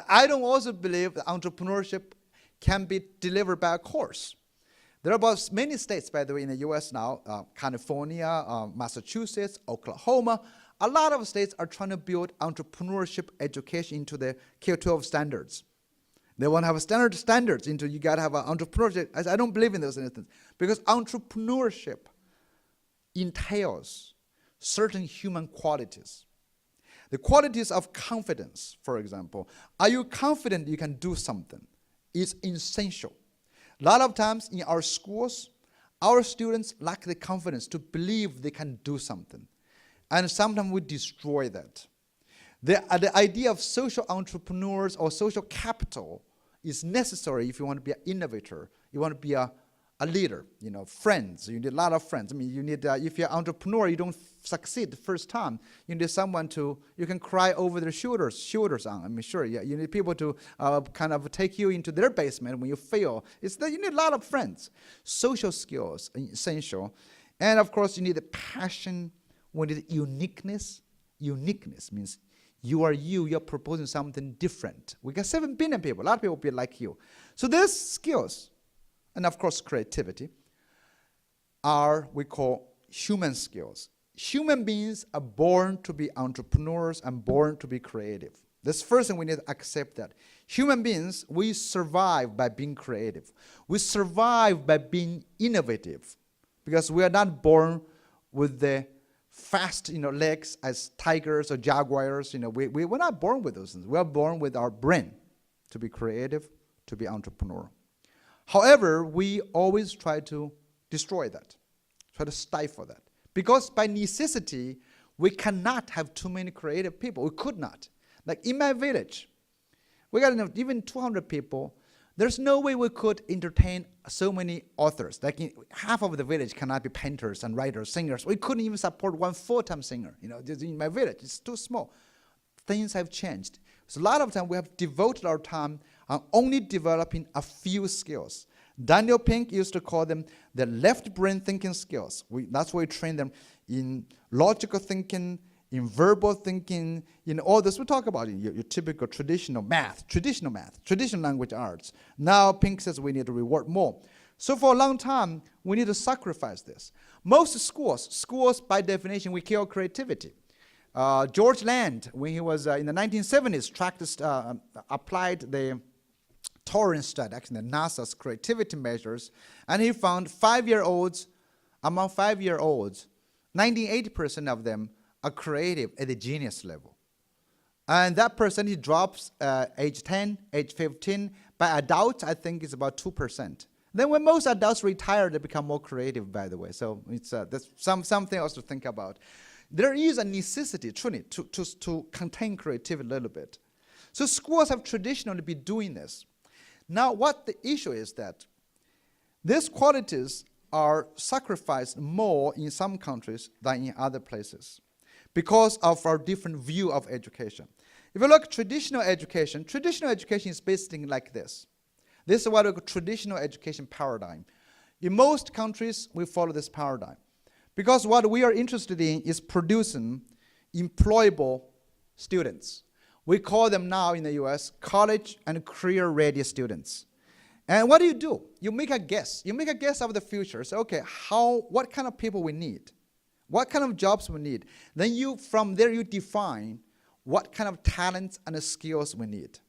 I don't also believe that entrepreneurship can be delivered by a course. There are about many states, by the way, in the U.S. now, California, Massachusetts, Oklahoma. A lot of states are trying to build entrepreneurship education into the K-12 standards. They want to have standards into you got to have an entrepreneurship. I don't believe in those things because entrepreneurship entails certain human qualities. The qualities of confidence, for example. Are you confident you can do something? Is essential. A lot of times in our schools, our students lack the confidence to believe they can do something. And sometimes we destroy that. The idea of social entrepreneurs or social capital is necessary if you want to be an innovator. You want to be a leader, friends. You need a lot of friends. I mean, you need, if you're an entrepreneur, you don't succeed the first time. You need someone you can cry over their shoulders on. I mean, sure, yeah, you need people to kind of take you into their basement when you fail. It's that you need a lot of friends. Social skills are essential. And of course, you need a passion. We need uniqueness. Uniqueness means you're proposing something different. We got 7 billion people. A lot of people will be like you. So these skills, and of course creativity, we call human skills. Human beings are born to be entrepreneurs and born to be creative. This first thing we need to accept that. Human beings, we survive by being creative. We survive by being innovative because we are not born with the fast, legs as tigers or jaguars. We're not born with those things. We are born with our brain to be creative, to be entrepreneur. However, we always try to destroy that, try to stifle that. Because by necessity, we cannot have too many creative people. We could not. Like in my village, we got even 200 people. There's no way we could entertain so many authors. Like half of the village cannot be painters and writers, singers. We couldn't even support one full-time singer. Just in my village, it's too small. Things have changed. So a lot of time we have devoted our time on only developing a few skills. Daniel Pink used to call them the left brain thinking skills. That's why we train them in logical thinking, in verbal thinking, in all this. We talk about your typical traditional math, traditional language arts. Now Pink says we need to reward more. So for a long time, we need to sacrifice this. Most schools by definition, we kill creativity. George Land, when he was in the 1970s, applied the Turing study, actually the NASA's creativity measures, and he found among 5-year-olds, 98% of them are creative at the genius level. And that percentage drops age 10, age 15. By adults, I think it's about 2%. Then when most adults retire, they become more creative, by the way. So it's that's something else to think about. there is a necessity, truly, to contain creativity a little bit. So schools have traditionally been doing this. Now, what the issue is that these qualities are sacrificed more in some countries than in other places because of our different view of education. If you look at traditional education is basically like this. This is what we call traditional education paradigm. In most countries, we follow this paradigm because what we are interested in is producing employable students. We call them now in the US college and career-ready students. And what do? You make a guess. You make a guess of the future. So, okay, what kind of people we need? What kind of jobs we need? Then from there, you define what kind of talents and skills we need.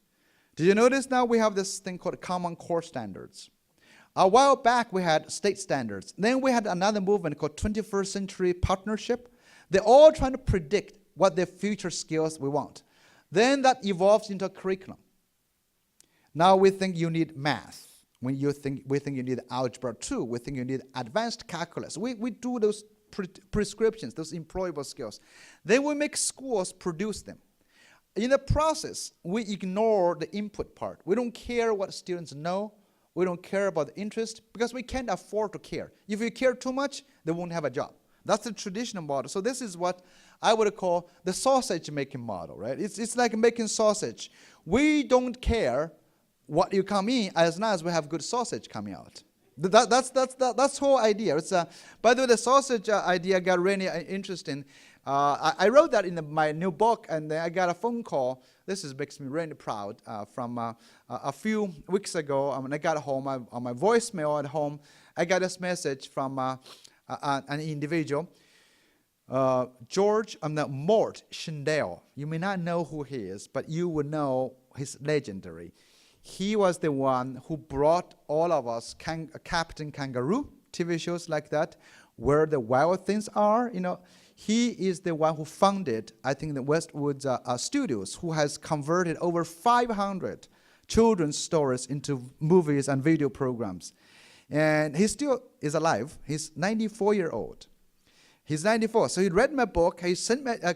Did you notice now we have this thing called Common Core Standards? A while back, we had state standards. Then we had another movement called 21st Century Partnership. They're all trying to predict what the future skills we want. Then that evolves into a curriculum. Now we think you need math. We think you need algebra 2. We think you need advanced calculus. We do those prescriptions, those employable skills. Then we make schools produce them. In the process, we ignore the input part. We don't care what students know. We don't care about the interest because we can't afford to care. If you care too much, they won't have a job. That's the traditional model. So this is what I would call the sausage making model, right? It's like making sausage. We don't care what you come in as long as we have good sausage coming out. That's the whole idea. It's by the way, the sausage idea got really interesting. I wrote that in my new book, and then I got a phone call. This makes me really proud. From a few weeks ago, when I got home, on my voicemail at home, I got this message from an individual, Mort Schindel. You may not know who he is, but you will know he's legendary. He was the one who brought all of us Captain Kangaroo, TV shows like that, where the wild things are. He is the one who founded, I think, the Westwood Studios, who has converted over 500 children's stories into movies and video programs. And he still is alive. He's 94-year-old. He's 94. So he read my book. He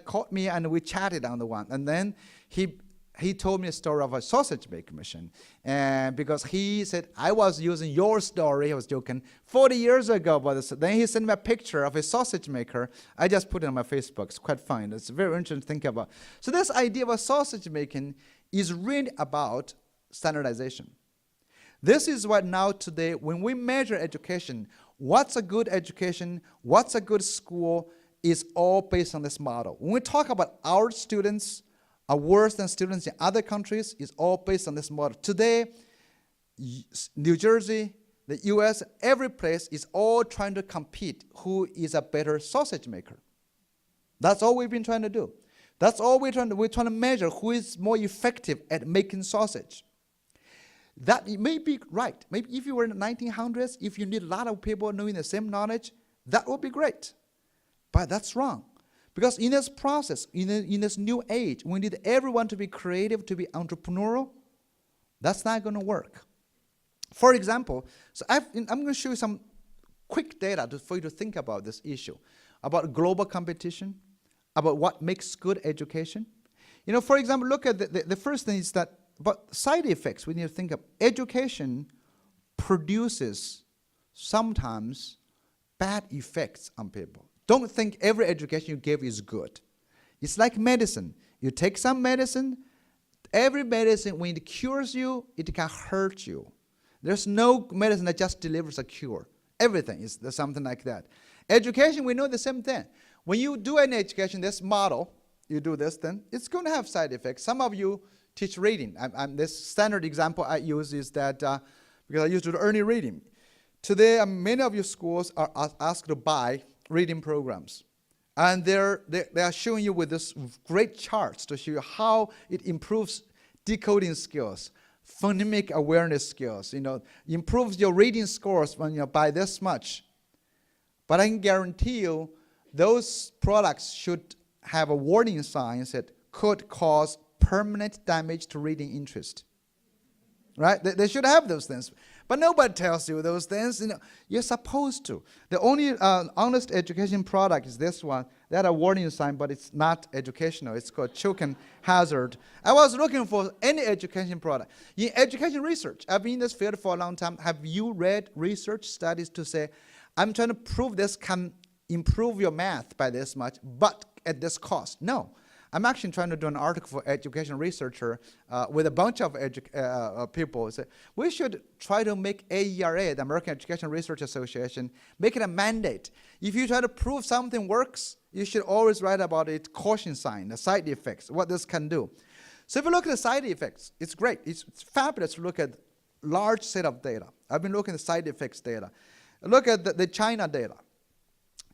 called me, and we chatted on the one. And then he told me a story of a sausage making machine. And because he said, I was using your story, he was joking, 40 years ago about this. Then he sent me a picture of a sausage maker. I just put it on my Facebook. It's quite fun. It's very interesting to think about. So this idea of a sausage making is really about standardization. This is what now today, when we measure education, what's a good education, what's a good school, is all based on this model. When we talk about our students are worse than students in other countries, is all based on this model. Today, New Jersey, the US, every place is all trying to compete who is a better sausage maker. That's all we've been trying to do. That's all we're trying to measure who is more effective at making sausage. That may be right. Maybe if you were in the 1900s, if you need a lot of people knowing the same knowledge, that would be great. But that's wrong. Because in this process, in this new age, we need everyone to be creative, to be entrepreneurial. That's not going to work. For example, so I'm going to show you some quick data for you to think about this issue, about global competition, about what makes good education. For example, look at the first thing is that about side effects we need to think of. Education produces sometimes bad effects on people. Don't think every education you give is good. It's like medicine. You take some medicine, every medicine, when it cures you, it can hurt you. There's no medicine that just delivers a cure. Everything is something like that. Education, we know the same thing. When you do any education, this model, you do this, then it's going to have side effects. Some of you teach reading. This standard example I use is that, because I used to do early reading. Today, many of your schools are asked to buy reading programs. And they are showing you with this great charts to show you how it improves decoding skills, phonemic awareness skills, improves your reading scores when by this much. But I can guarantee you those products should have a warning sign that could cause permanent damage to reading interest. Right? They should have those things. But nobody tells you those things. You're supposed to. The only honest education product is this one. They had a warning sign, but it's not educational. It's called choking hazard. I was looking for any education product. In education research, I've been in this field for a long time. Have you read research studies to say, I'm trying to prove this can improve your math by this much, but at this cost? No. I'm actually trying to do an article for education researcher with a bunch of people. So we should try to make AERA, the American Education Research Association, make it a mandate. If you try to prove something works, you should always write about it, caution sign, the side effects, what this can do. So if you look at the side effects, it's great. It's fabulous to look at large set of data. I've been looking at the side effects data. Look at the China data.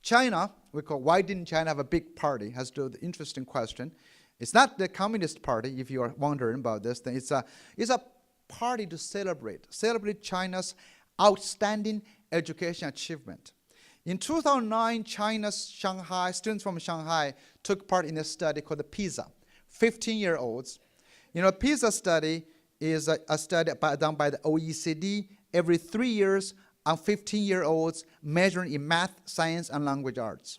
China, we call, why didn't China have a big party, has to do with the interesting question. It's not the Communist Party, if you are wondering about this thing. It's a party to celebrate China's outstanding education achievement. In 2009, students from Shanghai took part in a study called the Pisa, 15-year-olds. Pisa study is a study done by the OECD every 3 years on 15-year-olds measuring in math, science, and language arts.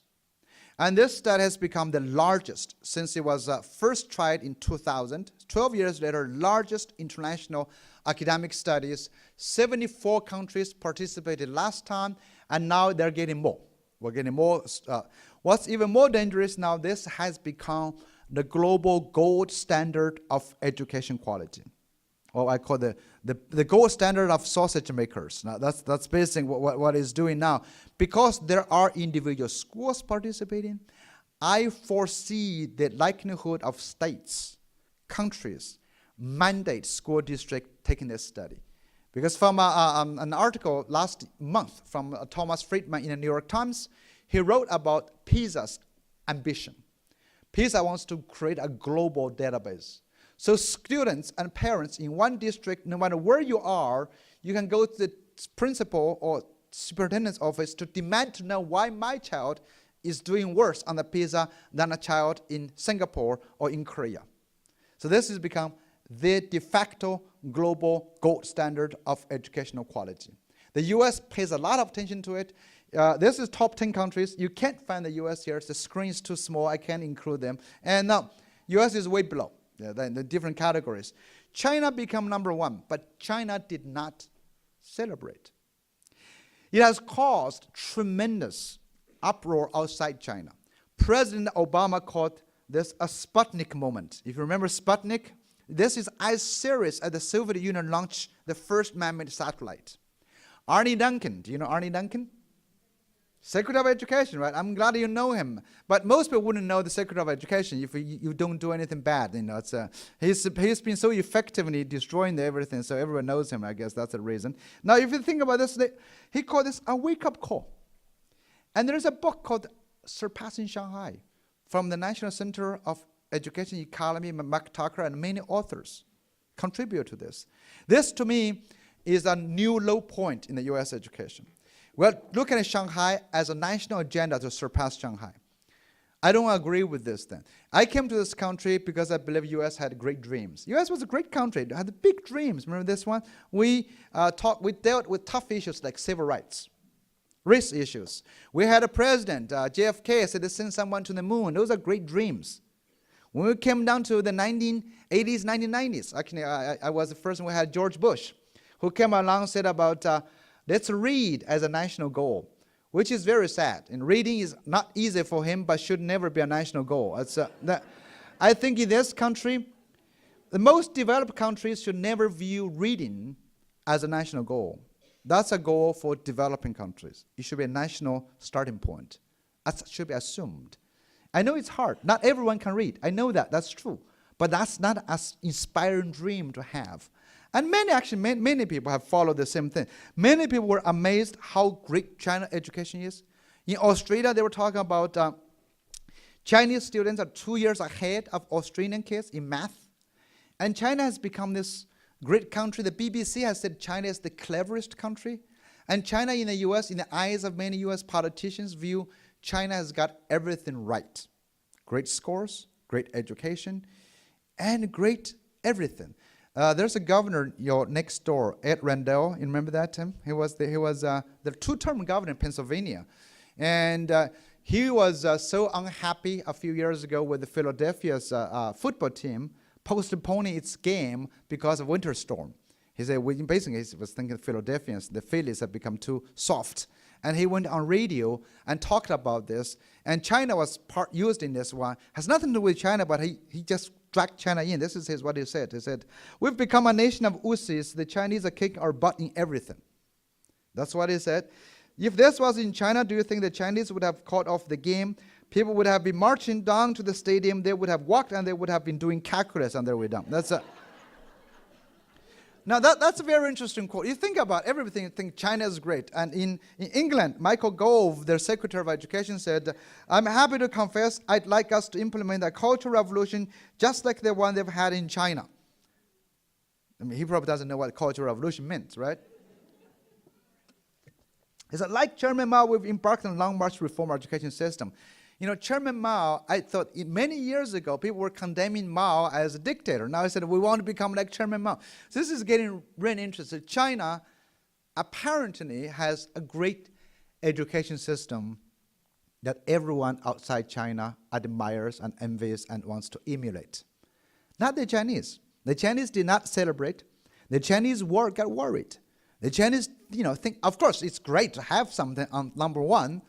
And this study has become the largest since it was first tried in 2000. 12 years later, largest international academic studies. 74 countries participated last time, and now they're getting more. We're getting more. What's even more dangerous now, this has become the global gold standard of education quality. Or I call the gold standard of sausage makers. Now that's basically what it's doing now. Because there are individual schools participating, I foresee the likelihood of states, countries, mandate school district taking this study. Because from an article last month from Thomas Friedman in the New York Times, he wrote about Pisa's ambition. Pisa wants to create a global database. So students and parents in one district, no matter where you are, you can go to the principal or superintendent's office to demand to know why my child is doing worse on the Pisa than a child in Singapore or in Korea. So this has become the de facto global gold standard of educational quality. The US pays a lot of attention to it. This is top 10 countries. You can't find the US here. The screen is too small. I can't include them. And now, US is way below. The different categories. China became number one, but China did not celebrate. It has caused tremendous uproar outside China. President Obama called this a Sputnik moment. If you remember Sputnik, this is as serious as the Soviet Union launched the first man-made satellite. Arne Duncan, do you know Arne Duncan? Secretary of Education, right? I'm glad you know him. But most people wouldn't know the Secretary of Education if you don't do anything bad. He's been so effectively destroying everything, so everyone knows him. I guess that's the reason. Now, if you think about this, he called this a wake-up call. And there's a book called Surpassing Shanghai from the National Center of Education Economy, Mark Tucker, and many authors contribute to this. This, to me, is a new low point in the U.S. education. We're looking at Shanghai as a national agenda to surpass Shanghai. I don't agree with this then. I came to this country because I believe U.S. had great dreams. U.S. was a great country. It had big dreams. Remember this one? We dealt with tough issues like civil rights, race issues. We had a president, JFK, said to send someone to the moon. Those are great dreams. When we came down to the 1980s, 1990s, actually I was the first one. We had George Bush, who came along and said about let's read as a national goal, which is very sad. And reading is not easy for him, but should never be a national goal. I think in this country, the most developed countries should never view reading as a national goal. That's a goal for developing countries. It should be a national starting point. That should be assumed. I know it's hard. Not everyone can read. I know that. That's true. But that's not an inspiring dream to have. And many people have followed the same thing. Many people were amazed how great China education is. In Australia, they were talking about Chinese students are 2 years ahead of Australian kids in math. And China has become this great country. The BBC has said China is the cleverest country. And China in the US, in the eyes of many US politicians, view China has got everything right. Great scores, great education, and great everything. There's a governor next door, Ed Rendell. You remember that, Tim? He was the two-term governor in Pennsylvania, and he was so unhappy a few years ago with the Philadelphia's football team postponing its game because of winter storm. He said, basically, he was thinking Philadelphians, the Phillies have become too soft. And he went on radio and talked about this. And China was used in this one. Has nothing to do with China, but he just dragged China in. This is what he said. He said, we've become a nation of wussies. The Chinese are kicking our butt in everything. That's what he said. If this was in China, do you think the Chinese would have called off the game? People would have been marching down to the stadium. They would have walked, and they would have been doing calculus on their way down. Now, that's a very interesting quote. You think about everything, you think China is great. And in England, Michael Gove, their Secretary of Education, said, I'm happy to confess I'd like us to implement a cultural revolution just like the one they've had in China. I mean, he probably doesn't know what cultural revolution meant, right? He said, like Chairman Mao, we've embarked on a long march to reform our education system. You know, Chairman Mao, I thought many years ago, people were condemning Mao as a dictator. Now I said, we want to become like Chairman Mao. So this is getting really interesting. China apparently has a great education system that everyone outside China admires and envies and wants to emulate. Not the Chinese. The Chinese did not celebrate. The Chinese got worried. The Chinese, think, of course, it's great to have something on number one,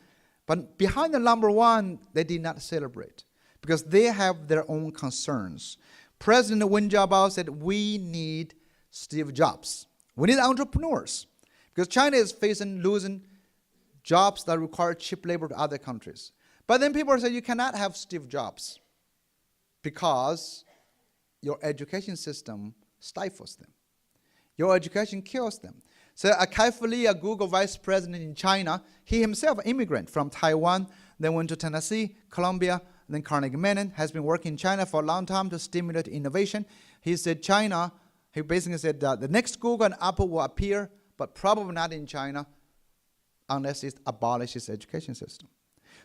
but behind the number one, they did not celebrate because they have their own concerns. President Wen Jiabao said, we need Steve Jobs. We need entrepreneurs because China is losing jobs that require cheap labor to other countries. But then people say, you cannot have Steve Jobs because your education system stifles them. Your education kills them. So Kai Fu Lee, a Google vice president in China, he himself an immigrant from Taiwan, then went to Tennessee, Columbia, then Carnegie Mellon, has been working in China for a long time to stimulate innovation. He said he basically said that the next Google and Apple will appear, but probably not in China unless it abolishes education system.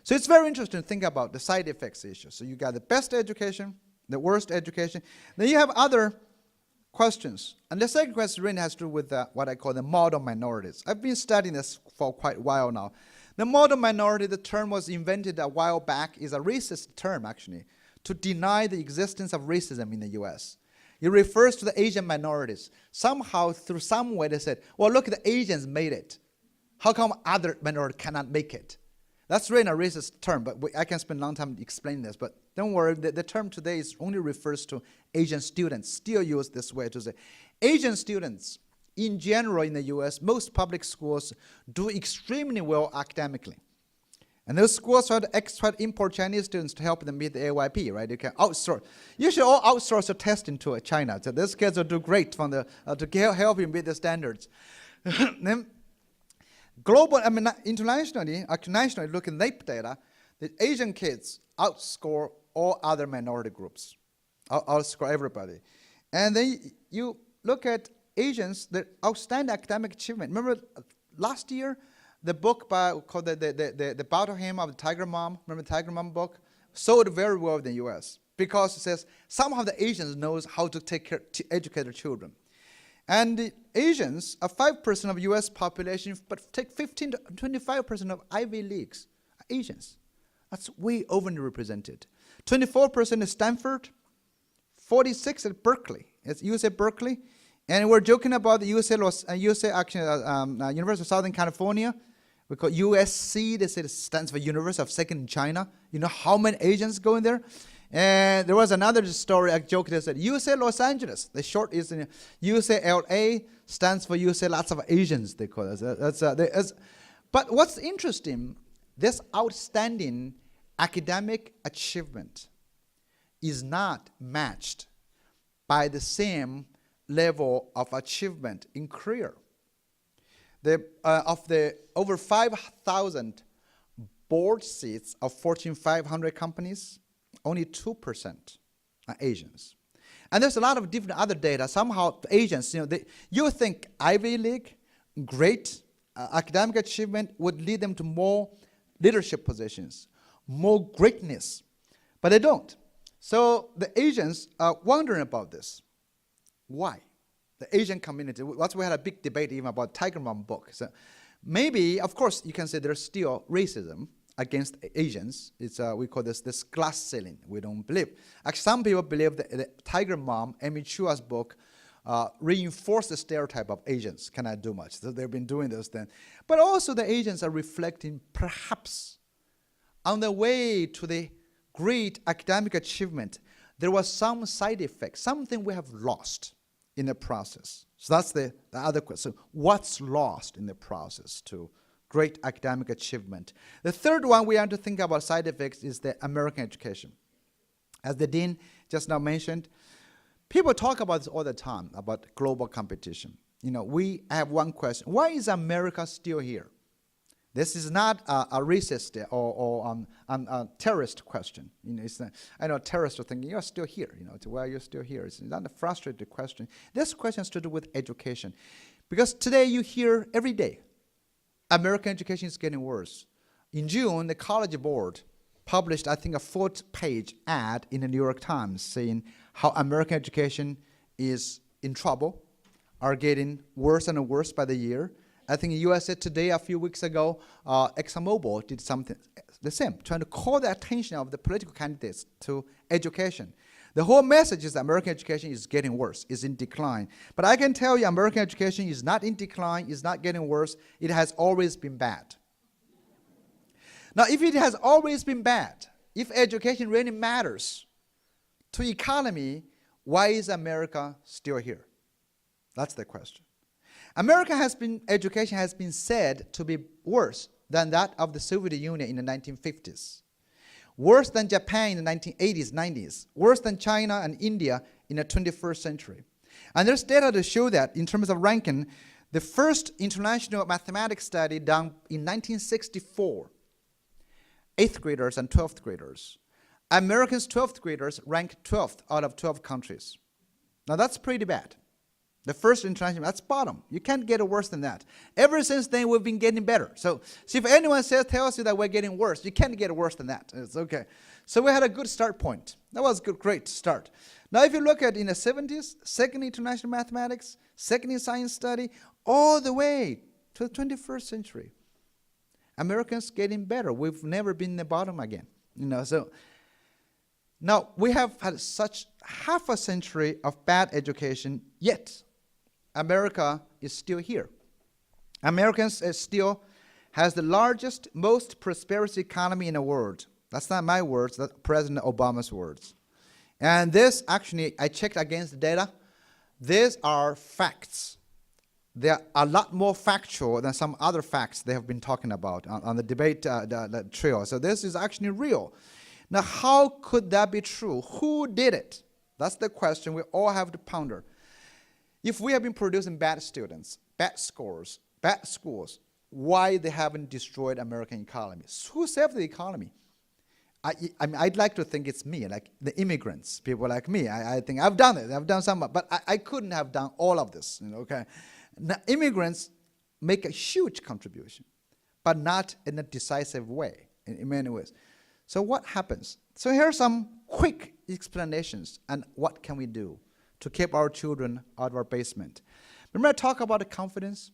So it's very interesting to think about the side effects issue. So you got the best education, the worst education. Then you have other questions. And the second question really has to do with what I call the model minorities. I've been studying this for quite a while now. The model minority, the term was invented a while back, is a racist term actually, to deny the existence of racism in the US. It refers to the Asian minorities. Somehow, through some way, they said, well, look, the Asians made it. How come other minorities cannot make it? That's really a racist term, but I can spend a long time explaining this. But don't worry, the term today only refers to Asian students. Still use this way to say. Asian students, in general in the US, most public schools do extremely well academically. And those schools try to import Chinese students to help them meet the AYP, right? You can outsource. You should all outsource your testing to China. So these kids will do great to help you meet the standards. Then, internationally, looking at NAEP data, the Asian kids outscore all other minority groups, outscore everybody. And then you look at Asians, the outstanding academic achievement. Remember last year, the book called the Battle Hymn of the Tiger Mom, remember the Tiger Mom book? Sold very well in the US because it says somehow the Asians knows how to educate their children. And the Asians are 5% of US population, but take 15 to 25% of Ivy Leagues are Asians. That's way overrepresented. 24% at Stanford, 46 at Berkeley. It's UC Berkeley. And we're joking about the University of Southern California. We call USC. They say it stands for University of Second China. You know how many Asians go in there? And there was another story, a joke that said, UC Los Angeles. The short is UCLA, stands for UC lots of Asians, they call it. But what's interesting, this outstanding academic achievement is not matched by the same level of achievement in career. Of the over 5,000 board seats of Fortune 500 companies, only 2% are Asians. And there's a lot of different other data. Somehow Asians, you think Ivy League, great academic achievement would lead them to more leadership positions, more greatness, but they don't. So the Asians are wondering about this. Why? the Asian community. That's why we had a big debate even about Tiger Mom book. So maybe, of course, you can say there's still racism against Asians. It's we call this glass ceiling. We don't believe. Actually, some people believe that the Tiger Mom, Amy Chua's book, reinforced the stereotype of Asians cannot do much. So they've been doing those things. But also the Asians are reflecting perhaps on the way to the great academic achievement, there was some side effect, something we have lost in the process. So that's the other question. What's lost in the process to great academic achievement? The third one we have to think about side effects is the American education. As the dean just now mentioned, people talk about this all the time, about global competition. You know, we have one question. Why is America still here? This is not a racist or a terrorist question. You know, it's not, I know terrorists are thinking, you're still here. You know, why are you still here? It's not a frustrated question. This question has to do with education. Because today you hear every day, American education is getting worse. In June, the College Board published, I think, a 4-page ad in the New York Times saying how American education is in trouble, are getting worse and worse by the year. I think USA Today a few weeks ago, ExxonMobil did something the same, trying to call the attention of the political candidates to education. The whole message is that American education is getting worse, is in decline. But I can tell you American education is not in decline, is not getting worse. It has always been bad. Now, if it has always been bad, if education really matters to economy, why is America still here? That's the question. Education has been said to be worse than that of the Soviet Union in the 1950s, worse than Japan in the 1980s, 90s, worse than China and India in the 21st century. And there's data to show that in terms of ranking, the first international mathematics study done in 1964, 8th graders and 12th graders. Americans' 12th graders ranked 12th out of 12 countries. Now that's pretty bad. The first international, that's bottom. You can't get it worse than that. Ever since then, we've been getting better. So if anyone tells you that we're getting worse, you can't get it worse than that. It's okay. So we had a good start point. That was a great start. Now, if you look at in the 70s, second international mathematics, second in science study, all the way to the 21st century, Americans getting better. We've never been in the bottom again. You know, so now we have had such half a century of bad education, yet America is still here. Americans still has the largest, most prosperous economy in the world. That's not my words, that's President Obama's words. And this, actually, I checked against the data. These are facts. They are a lot more factual than some other facts they have been talking about on the debate the trail. So this is actually real. Now, how could that be true? Who did it? That's the question we all have to ponder. If we have been producing bad students, bad scores, bad schools, why they haven't destroyed American economy? Who saved the economy? I mean, I'd like to think it's me, like the immigrants, people like me. I think I've done it. I've done some, but I couldn't have done all of this. You know, okay, now, immigrants make a huge contribution, but not in a decisive way in many ways. So what happens? So here are some quick explanations and what can we do to keep our children out of our basement. Remember I talk about the confidence?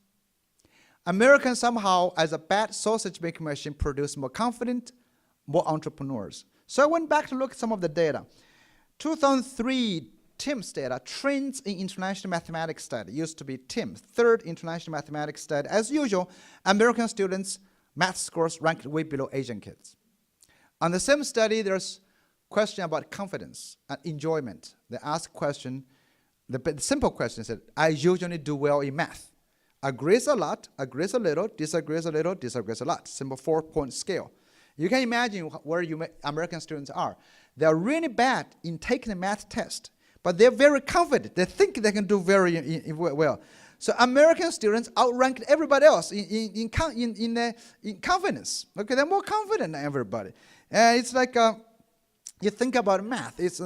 Americans somehow, as a bad sausage-making machine, produce more confident, more entrepreneurs. So I went back to look at some of the data. 2003 TIMSS data, Trends in International Mathematics Study, used to be TIMSS, Third International Mathematics Study. As usual, American students' math scores ranked way below Asian kids. On the same study, there's question about confidence and enjoyment. They ask question, the simple question is that I usually do well in math. Agrees a lot, agrees a little, disagrees a little, disagrees a lot. Simple 4-point scale. You can imagine where American students are. They're really bad in taking the math test, but they're very confident. They think they can do very well. So American students outranked everybody else in confidence. Okay, they're more confident than everybody. And it's like you think about math. It's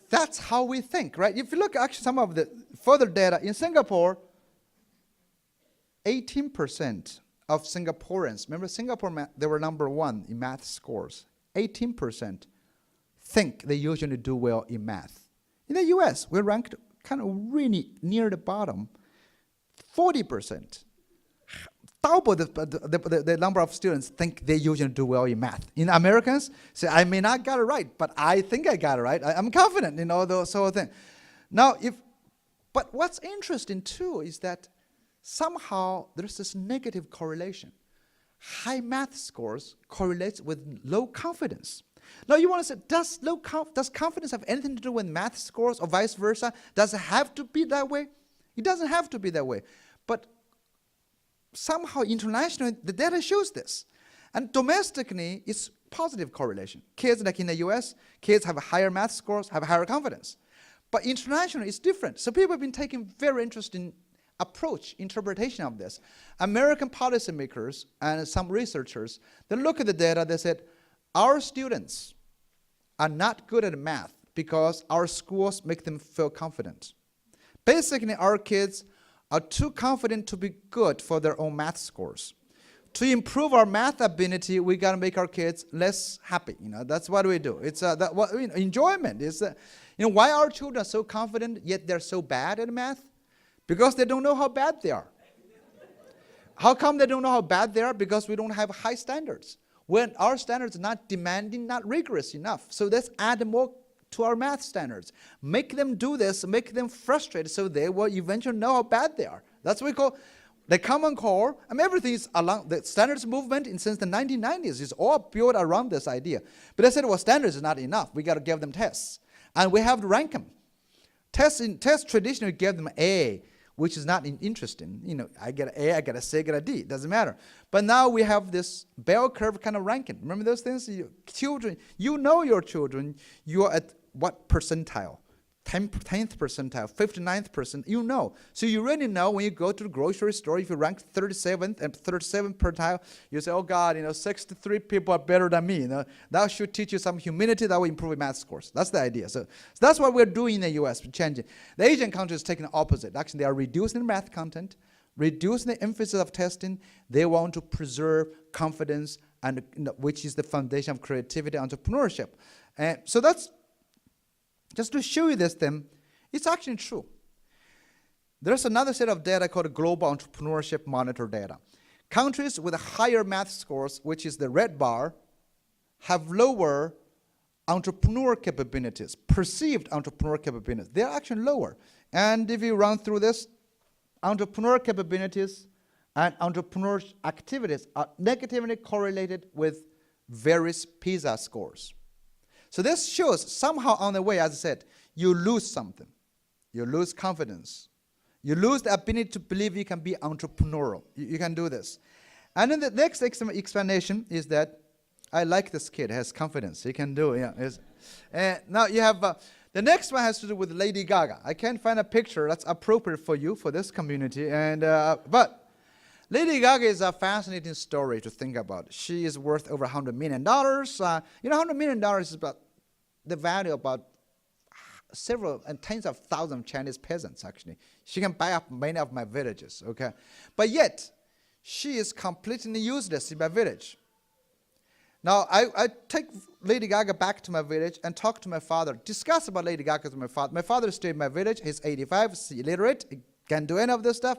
that's how we think, right? If you look at actually some of the further data in Singapore, 18% of Singaporeans, remember Singapore, they were number one in math scores. 18% think they usually do well in math. In the US, we're ranked kind of really near the bottom, 40%. Double the number of students think they usually do well in math. In Americans, say, I may not got it right, but I think I got it right. I'm confident in all those sort of things. Now, but what's interesting too is that somehow there's this negative correlation. High math scores correlates with low confidence. Now you want to say, does confidence have anything to do with math scores or vice versa? Does it have to be that way? It doesn't have to be that way. But somehow internationally, the data shows this. And domestically, it's positive correlation. Kids like in the US, kids have higher math scores, have higher confidence. But internationally, it's different. So people have been taking very interesting approach, interpretation of this. American policymakers and some researchers, they look at the data, they said, our students are not good at math because our schools make them feel confident. Basically, our kids are too confident to be good for their own math scores. To improve our math ability, we got to make our kids less happy. That's what we do. It's enjoyment. Is why our children are so confident yet they're so bad at math? Because they don't know how bad they are. How come they don't know how bad they are? Because we don't have high standards. When our standards are not demanding, not rigorous enough. So let's add more to our math standards. Make them do this, make them frustrated so they will eventually know how bad they are. That's what we call the Common Core. Everything is along the standards movement since the 1990s is all built around this idea. But I said, well, standards is not enough. We got to give them tests. And we have to rank them. Tests traditionally give them A, which is not interesting. I get an A, I get a C, I get a D. Doesn't matter. But now we have this bell curve kind of ranking. Remember those things? Children, your children, you're at what percentile? 10th percentile, 59th percent, So you really know when you go to the grocery store, if you rank 37th and 37th percentile, you say, oh God, 63 people are better than me. That should teach you some humility that will improve your math scores. That's the idea. So that's what we're doing in the US, changing. The Asian countries taking the opposite. Actually, they are reducing the math content, reducing the emphasis of testing. They want to preserve confidence, and which is the foundation of creativity and entrepreneurship. So that's just to show you this thing, it's actually true. There's another set of data called Global Entrepreneurship Monitor data. Countries with higher math scores, which is the red bar, have lower entrepreneur capabilities, perceived entrepreneur capabilities. They're actually lower. And if you run through this, entrepreneur capabilities and entrepreneur activities are negatively correlated with various Pisa scores. So this shows somehow on the way, as I said, you lose something. You lose confidence. You lose the ability to believe you can be entrepreneurial. You can do this. And then the next explanation is that I like this kid, has confidence. He can do it. Yeah. Now you have, the next one has to do with Lady Gaga. I can't find a picture that's appropriate for you, for this community. But Lady Gaga is a fascinating story to think about. She is worth over $100 million. $100 million is about the value about several and tens of thousands of Chinese peasants, actually. She can buy up many of my villages, okay? But yet, she is completely useless in my village. Now, I take Lady Gaga back to my village and talk to my father, discuss about Lady Gaga with my father. My father is still in my village. He's 85, he's illiterate, he can't do any of this stuff.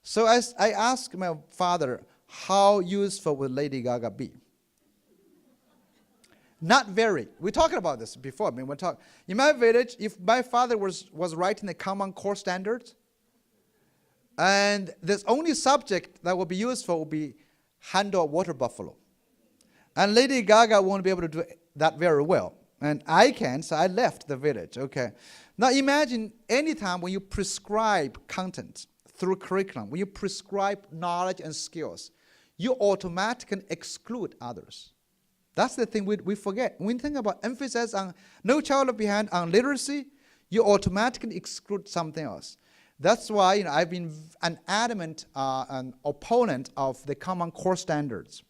So I asked my father, how useful would Lady Gaga be? Not very. We talked about this before. In my village, if my father was writing the Common Core standards, and the only subject that would be useful would be handle a water buffalo. And Lady Gaga won't be able to do that very well. And I can, so I left the village, okay. Now imagine any time when you prescribe content through curriculum, when you prescribe knowledge and skills, you automatically exclude others. That's the thing we forget. When you think about emphasis on No Child Left Behind, on literacy, you automatically exclude something else. That's why I've been an adamant an opponent of the Common Core standards.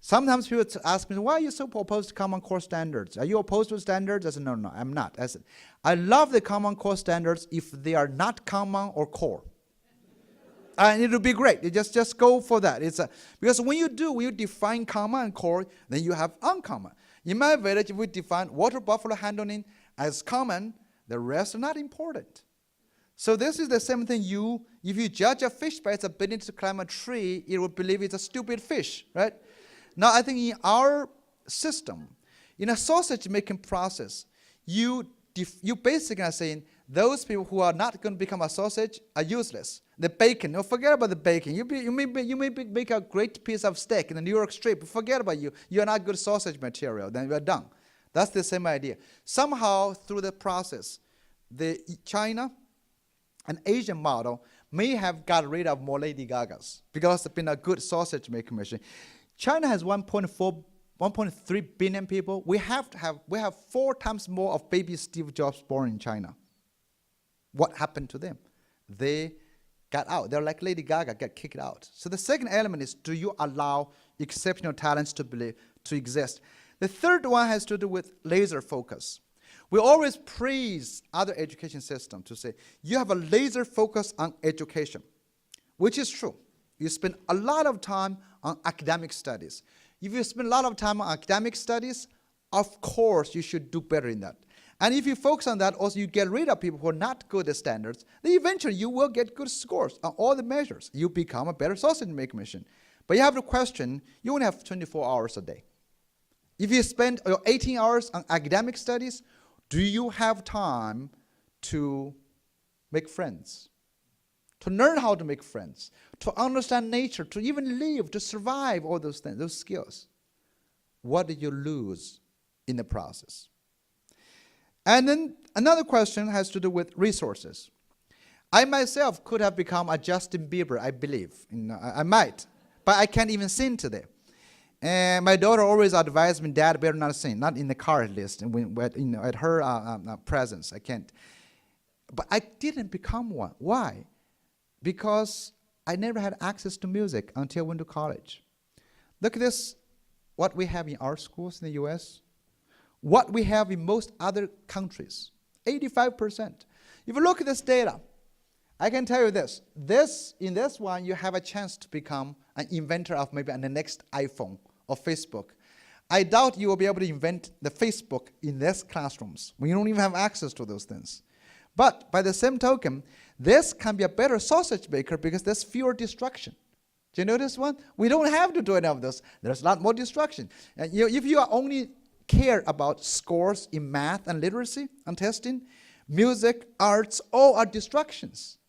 Sometimes people ask me, why are you so opposed to Common Core standards? Are you opposed to standards? I said, no, I'm not. I said, I love the Common Core standards if they are not common or core. And it would be great. You just go for that. Because when you define common and core, then you have uncommon. In my village, we define water buffalo handling as common. The rest are not important. So this is the same thing. If you judge a fish by its ability to climb a tree, you will believe it's a stupid fish, right? Now, I think in our system, in a sausage making process, you basically are saying those people who are not going to become a sausage are useless. The bacon, no, forget about the bacon. You may make a great piece of steak in the New York strip. Forget about you. You're not good sausage material. Then you're done. That's the same idea. Somehow through the process, the China and Asian model may have got rid of more Lady Gagas because it's been a good sausage making machine. China has 1.3 billion people. We have 4 times more of baby Steve Jobs born in China. What happened to them? They got out. They're like Lady Gaga, get kicked out. So the second element is, do you allow exceptional talents to exist? The third one has to do with laser focus. We always praise other education systems to say, you have a laser focus on education, which is true. You spend a lot of time on academic studies. If you spend a lot of time on academic studies, of course you should do better in that. And if you focus on that, also you get rid of people who are not good at standards, then eventually you will get good scores on all the measures. You become a better sausage making machine. But you have to question, you only have 24 hours a day. If you spend your 18 hours on academic studies, do you have time to make friends? To learn how to make friends, to understand nature, to even live, to survive, all those things, those skills. What do you lose in the process? And then another question has to do with resources. I myself could have become a Justin Bieber, I believe. I might, but I can't even sing today. And my daughter always advised me, Dad, better not sing, not in the car at least, at her presence, I can't. But I didn't become one. Why? Because I never had access to music until I went to college. Look at this, what we have in our schools in the US, what we have in most other countries, 85%. If you look at this data, I can tell you this, in this one, you have a chance to become an inventor of maybe the next iPhone or Facebook. I doubt you will be able to invent the Facebook in these classrooms when you don't even have access to those things. But by the same token, this can be a better sausage maker because there's fewer distraction. Do you notice one? We don't have to do any of this. There's a lot more distraction. And if you only care about scores in math and literacy and testing, music, arts, all are distractions.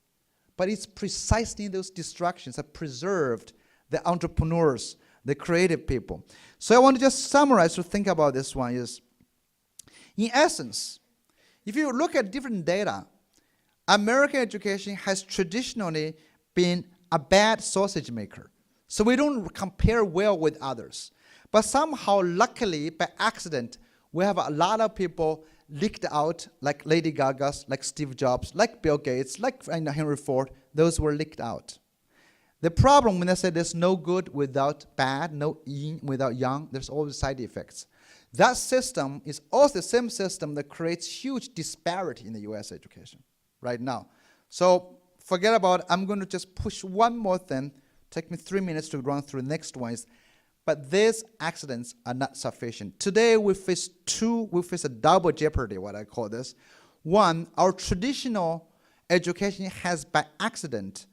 But it's precisely those distractions that preserved the entrepreneurs, the creative people. So I want to just summarize to think about this one is, in essence, if you look at different data, American education has traditionally been a bad sausage maker. So we don't compare well with others. But somehow, luckily, by accident, we have a lot of people leaked out, like Lady Gaga's, like Steve Jobs, like Bill Gates, like Henry Ford. Those were leaked out. The problem when I say there's no good without bad, no yin without yang, there's always side effects. That system is also the same system that creates huge disparity in the US education right now. So forget about it. I'm going to just push one more thing. Take me 3 minutes to run through the next one. But these accidents are not sufficient. Today we face a double jeopardy, what I call this. One, our traditional education has by accident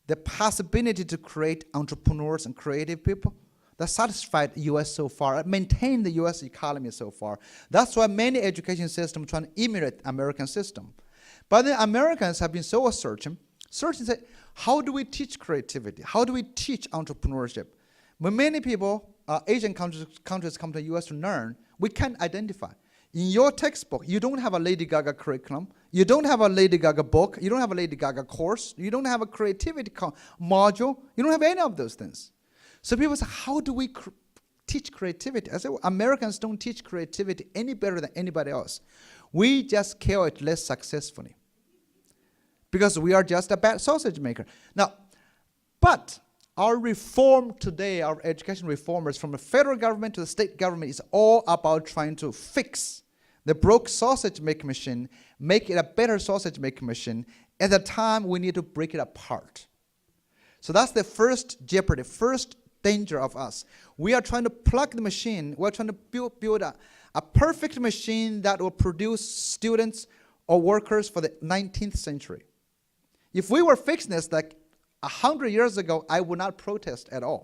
the possibility to create entrepreneurs and creative people that satisfied the US so far, maintain the US economy so far. That's why many education systems trying to emulate American system. But the Americans have been so searching say, how do we teach creativity? How do we teach entrepreneurship? When many people, Asian countries come to the US to learn, we can't identify. In your textbook, you don't have a Lady Gaga curriculum. You don't have a Lady Gaga book. You don't have a Lady Gaga course. You don't have a creativity module. You don't have any of those things. So people say, how do we teach creativity? I say, well, Americans don't teach creativity any better than anybody else. We just kill it less successfully because we are just a bad sausage maker. Now, but our reform today, our education reformers from the federal government to the state government is all about trying to fix the broke sausage making machine, make it a better sausage making machine. At the time, we need to break it apart. So that's the first jeopardy, first danger of us. We are trying to plug the machine. We're trying to build a perfect machine that will produce students or workers for the 19th century. If we were fixing this like 100 years ago, I would not protest at all.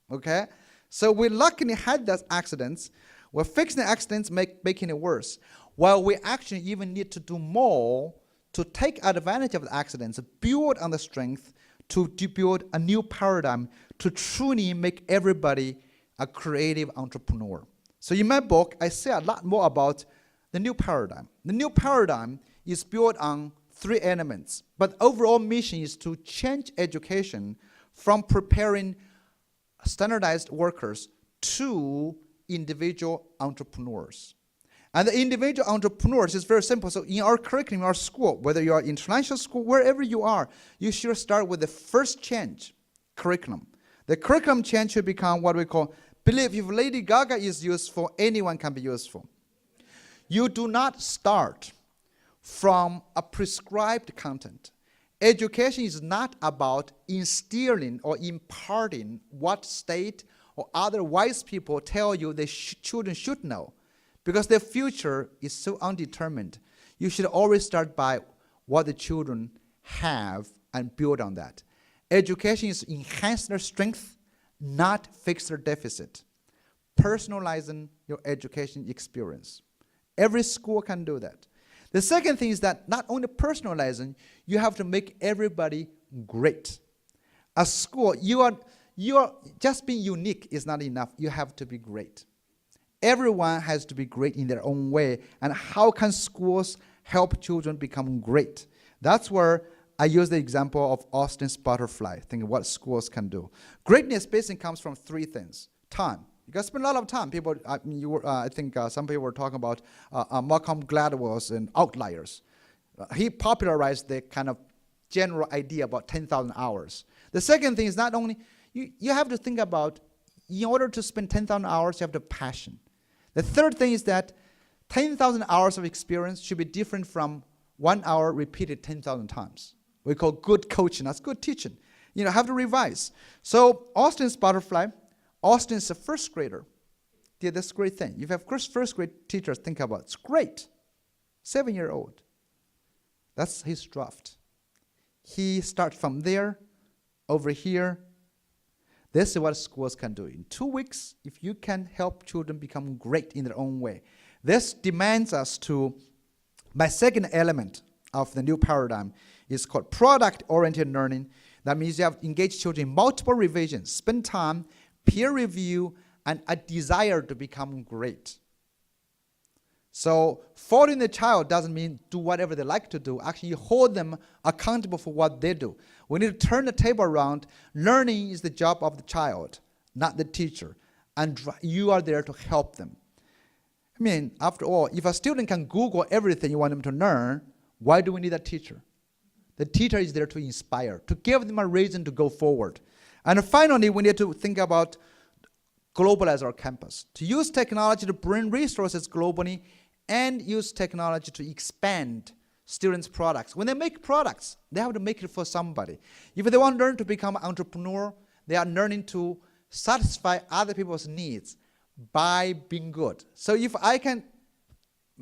Okay? So we luckily had those accidents. We're fixing the accidents, making it worse. While we actually even need to do more to take advantage of the accidents, build on the strength, to build a new paradigm to truly make everybody a creative entrepreneur. So in my book, I say a lot more about the new paradigm. The new paradigm is built on 3 elements, but overall mission is to change education from preparing standardized workers to individual entrepreneurs. And the individual entrepreneurs is very simple. So in our curriculum, in our school, whether you are in international school, wherever you are, you should start with the first change, curriculum. The curriculum change should become what we call, believe if Lady Gaga is useful, anyone can be useful. You do not start from a prescribed content. Education is not about instilling or imparting what state or other wise people tell you the children should know, because their future is so undetermined. You should always start by what the children have and build on that. Education is to enhance their strength, not fix their deficit. Personalizing your education experience. Every school can do that. The second thing is that not only personalizing, you have to make everybody great. A school, you are just being unique is not enough. You have to be great. Everyone has to be great in their own way. And how can schools help children become great? That's where I use the example of Austin's butterfly, thinking what schools can do. Greatness basically comes from 3 things. Time. You got to spend a lot of time. People, I think some people were talking about Malcolm Gladwell's and outliers. He popularized the kind of general idea about 10,000 hours. The second thing is not only, you have to think about, in order to spend 10,000 hours, you have to have passion. The third thing is that 10,000 hours of experience should be different from 1 hour repeated 10,000 times. We call good coaching. That's good teaching. You know, have to revise. So Austin's butterfly, Austin's a first grader. Did this great thing. If you have first grade teachers think about it, it's great. 7-year-old. That's his draft. He starts from there, over here. This is what schools can do. In 2 weeks, if you can help children become great in their own way. This demands us to, my second element of the new paradigm is called product-oriented learning. That means you have to engage children in multiple revisions, spend time, peer review, and a desire to become great. So following the child doesn't mean do whatever they like to do. Actually, you hold them accountable for what they do. We need to turn the table around. Learning is the job of the child, not the teacher. And you are there to help them. I mean, after all, if a student can Google everything you want them to learn, why do we need a teacher? The teacher is there to inspire, to give them a reason to go forward. And finally, we need to think about globalize our campus, to use technology to bring resources globally and use technology to expand students' products. When they make products, they have to make it for somebody. If they want to learn to become an entrepreneur, they are learning to satisfy other people's needs by being good. So if I can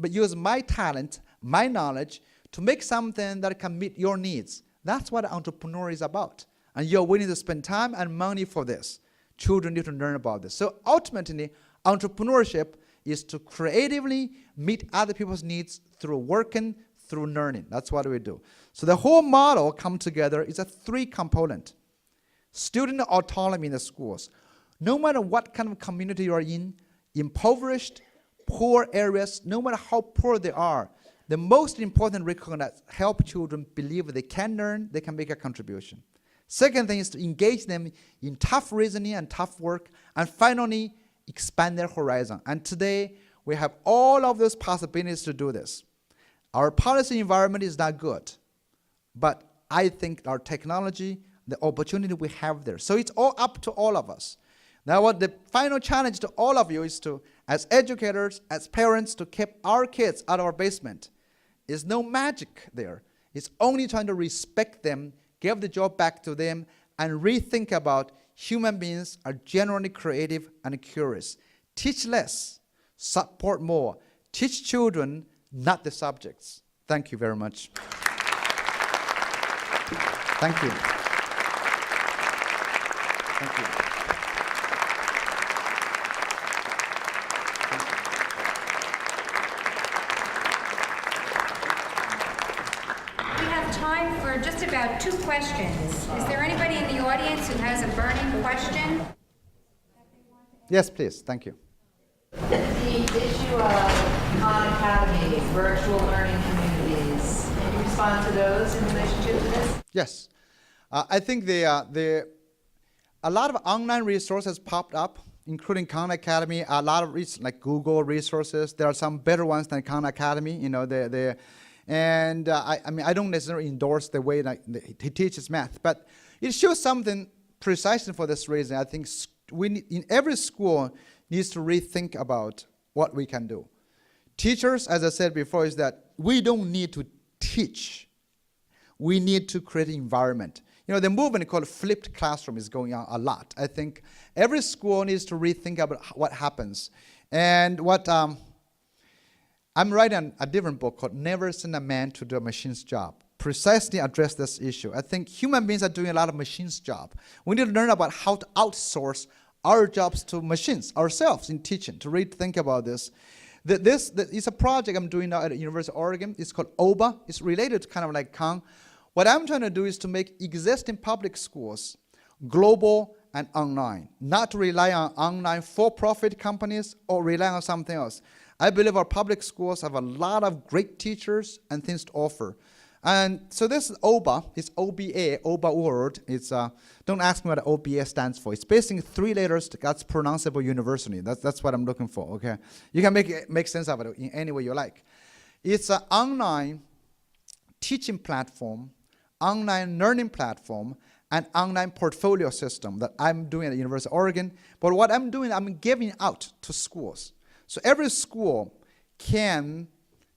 use my talent, my knowledge, to make something that can meet your needs, that's what an entrepreneur is about. And you're willing to spend time and money for this. Children need to learn about this. So ultimately, entrepreneurship is to creatively meet other people's needs through working, through learning. That's what we do. So the whole model come together is a 3-component. Student autonomy in the schools. No matter what kind of community you are in, impoverished, poor areas, no matter how poor they are, the most important recognize help children believe they can learn, they can make a contribution. Second thing is to engage them in tough reasoning and tough work. And finally, expand their horizon. And today, we have all of those possibilities to do this. Our policy environment is not good. But I think our technology, the opportunity we have there. So it's all up to all of us. Now, what the final challenge to all of you is to, as educators, as parents, to keep our kids out of our basement. There's no magic there. It's only trying to respect them, give the job back to them, and rethink about Human beings are generally creative and curious. Teach less, support more. Teach children, not the subjects. Thank you very much. Thank you. Thank you.
We have time for just about 2 questions. Is there anybody in the audience who has a burning question?
Yes, please. Thank you.
The issue of Khan Academy, virtual learning communities, can you respond to those in relationship to this?
Yes. I think a lot of online resources popped up, including Khan Academy, a lot of like Google resources. There are some better ones than Khan Academy, you know, I mean, I don't necessarily endorse the way that he teaches math, but it shows something precisely for this reason. I think in every school needs to rethink about what we can do. Teachers, as I said before, is that we don't need to teach. We need to create an environment. You know, the movement called flipped classroom is going on a lot. I think every school needs to rethink about what happens. And what I'm writing a different book called Never Send a Man to Do a Machine's Job. Precisely address this issue. I think human beings are doing a lot of machines' job. We need to learn about how to outsource our jobs to machines, ourselves in teaching, to really think about this. This is a project I'm doing now at the University of Oregon. It's called OBA. It's related to kind of like Khan. What I'm trying to do is to make existing public schools global and online, not to rely on online for-profit companies or rely on something else. I believe our public schools have a lot of great teachers and things to offer. And so this is OBA, it's OBA, OBA word. It's, don't ask me what OBA stands for. It's basically 3 letters that's pronounceable universally. That's what I'm looking for, okay? You can make sense of it in any way you like. It's an online teaching platform, online learning platform, and online portfolio system that I'm doing at the University of Oregon. But what I'm doing, I'm giving out to schools. So every school can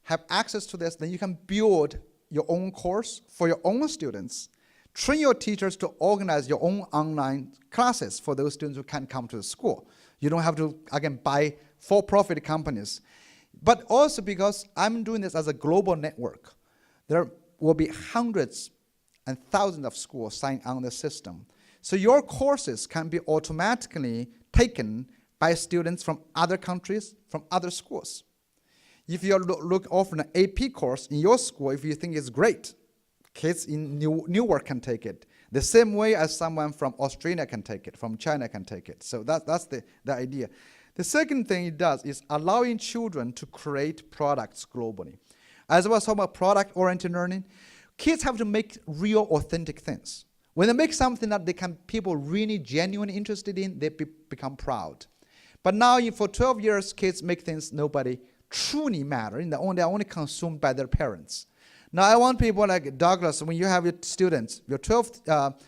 have access to this. Then you can build your own course for your own students. Train your teachers to organize your own online classes for those students who can't come to the school. You don't have to, again, buy for-profit companies. But also because I'm doing this as a global network, there will be hundreds and thousands of schools signed on the system. So your courses can be automatically taken by students from other countries, from other schools. If you look offer an AP course in your school, if you think it's great, kids in Newark can take it. The same way as someone from Australia can take it, from China can take it. So that's the idea. The second thing it does is allowing children to create products globally. As I was talking about product-oriented learning, kids have to make real, authentic things. When they make something that people really genuinely interested in, they become proud. But now, for 12 years, kids make things nobody truly matter, and they're only consumed by their parents. Now, I want people like Douglas, when you have your students, your 12th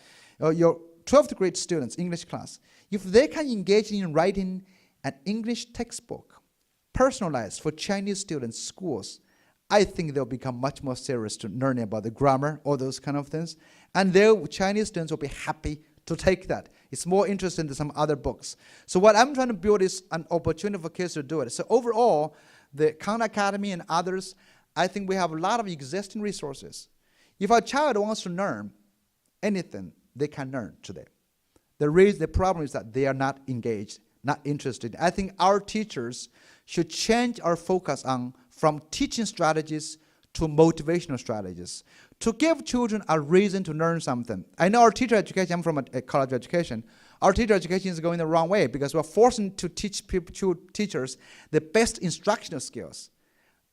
grade students, English class, if they can engage in writing an English textbook, personalized for Chinese students, schools, I think they'll become much more serious to learning about the grammar, all those kind of things. And their Chinese students will be happy to take that. It's more interesting than some other books. So what I'm trying to build is an opportunity for kids to do it. So overall, the Khan Academy and others, I think we have a lot of existing resources. If a child wants to learn anything, they can learn today. The problem is that they are not engaged, not interested. I think our teachers should change our focus from teaching strategies to motivational strategies, to give children a reason to learn something. I know our teacher education, I'm from a college education, our teacher education is going the wrong way because we're forcing to teach teachers the best instructional skills.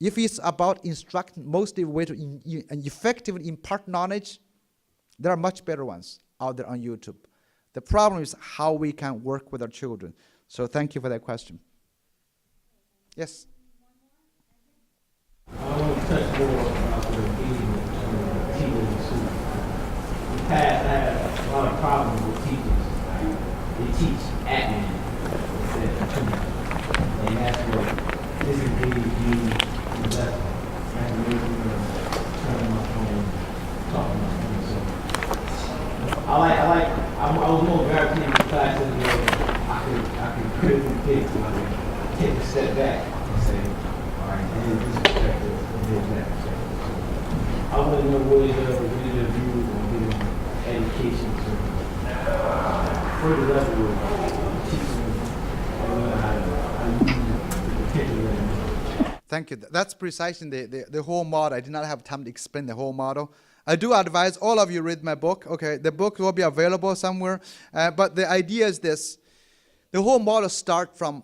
If it's about instructing, mostly way to effectively impart knowledge, there are much better ones out there on YouTube. The problem is how we can work with our children. So thank you for that question. Yes?
I want to touch more about the engagement between teachers and students. In the past, I had a lot of problems with teachers. They teach at me instead of to me. And that's what disengage you from the lesson. That's the reason I'm turning my phone, talking my phone. So I was more gravitating to classes where I could critically think, like, take a step back and say, all right, and this perspective, and then that perspective. So I want to know what is your views on getting education to further level of teaching and how to use the potential in it.
Thank you. That's precisely the whole model. I did not have time to explain the whole model. I do advise all of you read my book. Okay, the book will be available somewhere. But the idea is this. The whole model starts from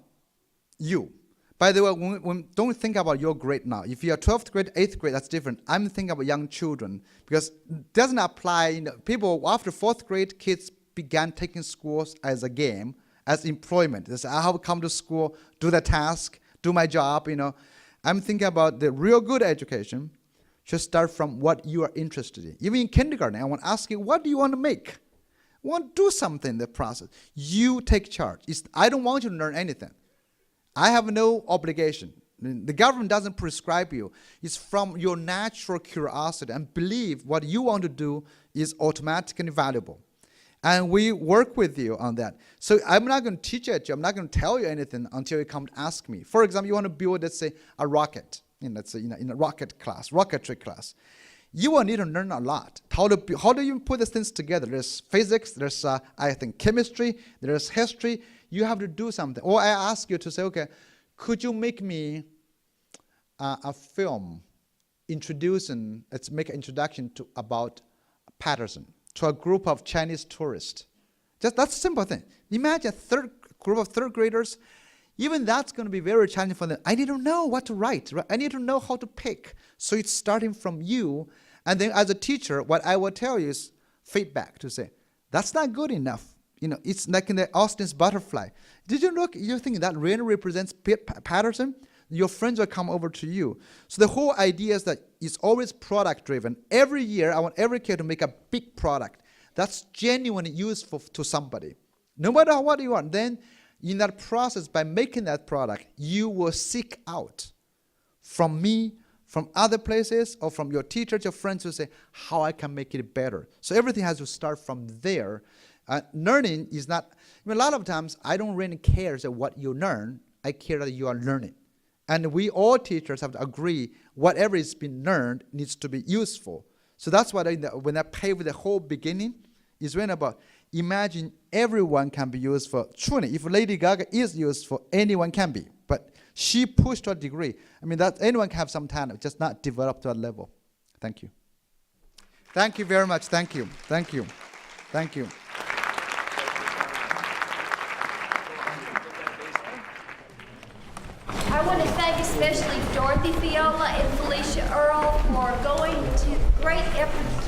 you. By the way, don't think about your grade now. If you're 12th grade, 8th grade, that's different. I'm thinking about young children because it doesn't apply. People after 4th grade, kids began taking schools as a game, as employment. They say, I have to come to school, do the task, do my job. I'm thinking about the real good education should start from what you are interested in. Even in kindergarten, I want to ask you, what do you want to make? I want to do something in the process. You take charge. I don't want you to learn anything. I have no obligation. The government doesn't prescribe you. It's from your natural curiosity and believe what you want to do is automatically valuable. And we work with you on that. So I'm not going to teach it you. I'm not going to tell you anything until you come to ask me. For example, you want to build, let's say, a rocket. Let's say in a rocket class, rocketry class. You will need to learn a lot. How do you put these things together? There's physics, there's, I think, chemistry, there's history. You have to do something. Or I ask you to say, okay, could you make me a film introducing, let's make an introduction to about Patterson, to a group of Chinese tourists. That's a simple thing. Imagine a group of third graders. Even that's going to be very challenging for them. I need to know what to write. Right? I need to know how to pick. So it's starting from you. And then as a teacher, what I will tell you is feedback to say, that's not good enough. It's like in the Austin's butterfly. Did you look, you think that really represents Patterson? Your friends will come over to you. So the whole idea is that it's always product driven. Every year, I want every kid to make a big product that's genuinely useful to somebody. No matter what you want. Then in that process, by making that product, you will seek out from me, from other places, or from your teachers, your friends who say, how I can make it better. So everything has to start from there. Learning is not, a lot of times, I don't really care what you learn. I care that you are learning. And we all teachers have to agree whatever is being learned needs to be useful. So that's what when I pave the whole beginning, is really about imagine everyone can be useful. Truly, if Lady Gaga is useful, anyone can be. But she pushed to a degree. That anyone can have some talent, just not develop to a level. Thank you. Thank you very much. Thank you. Thank you. Thank you.
I want to thank especially Dorothy Fiola and Felicia Earle for going to great efforts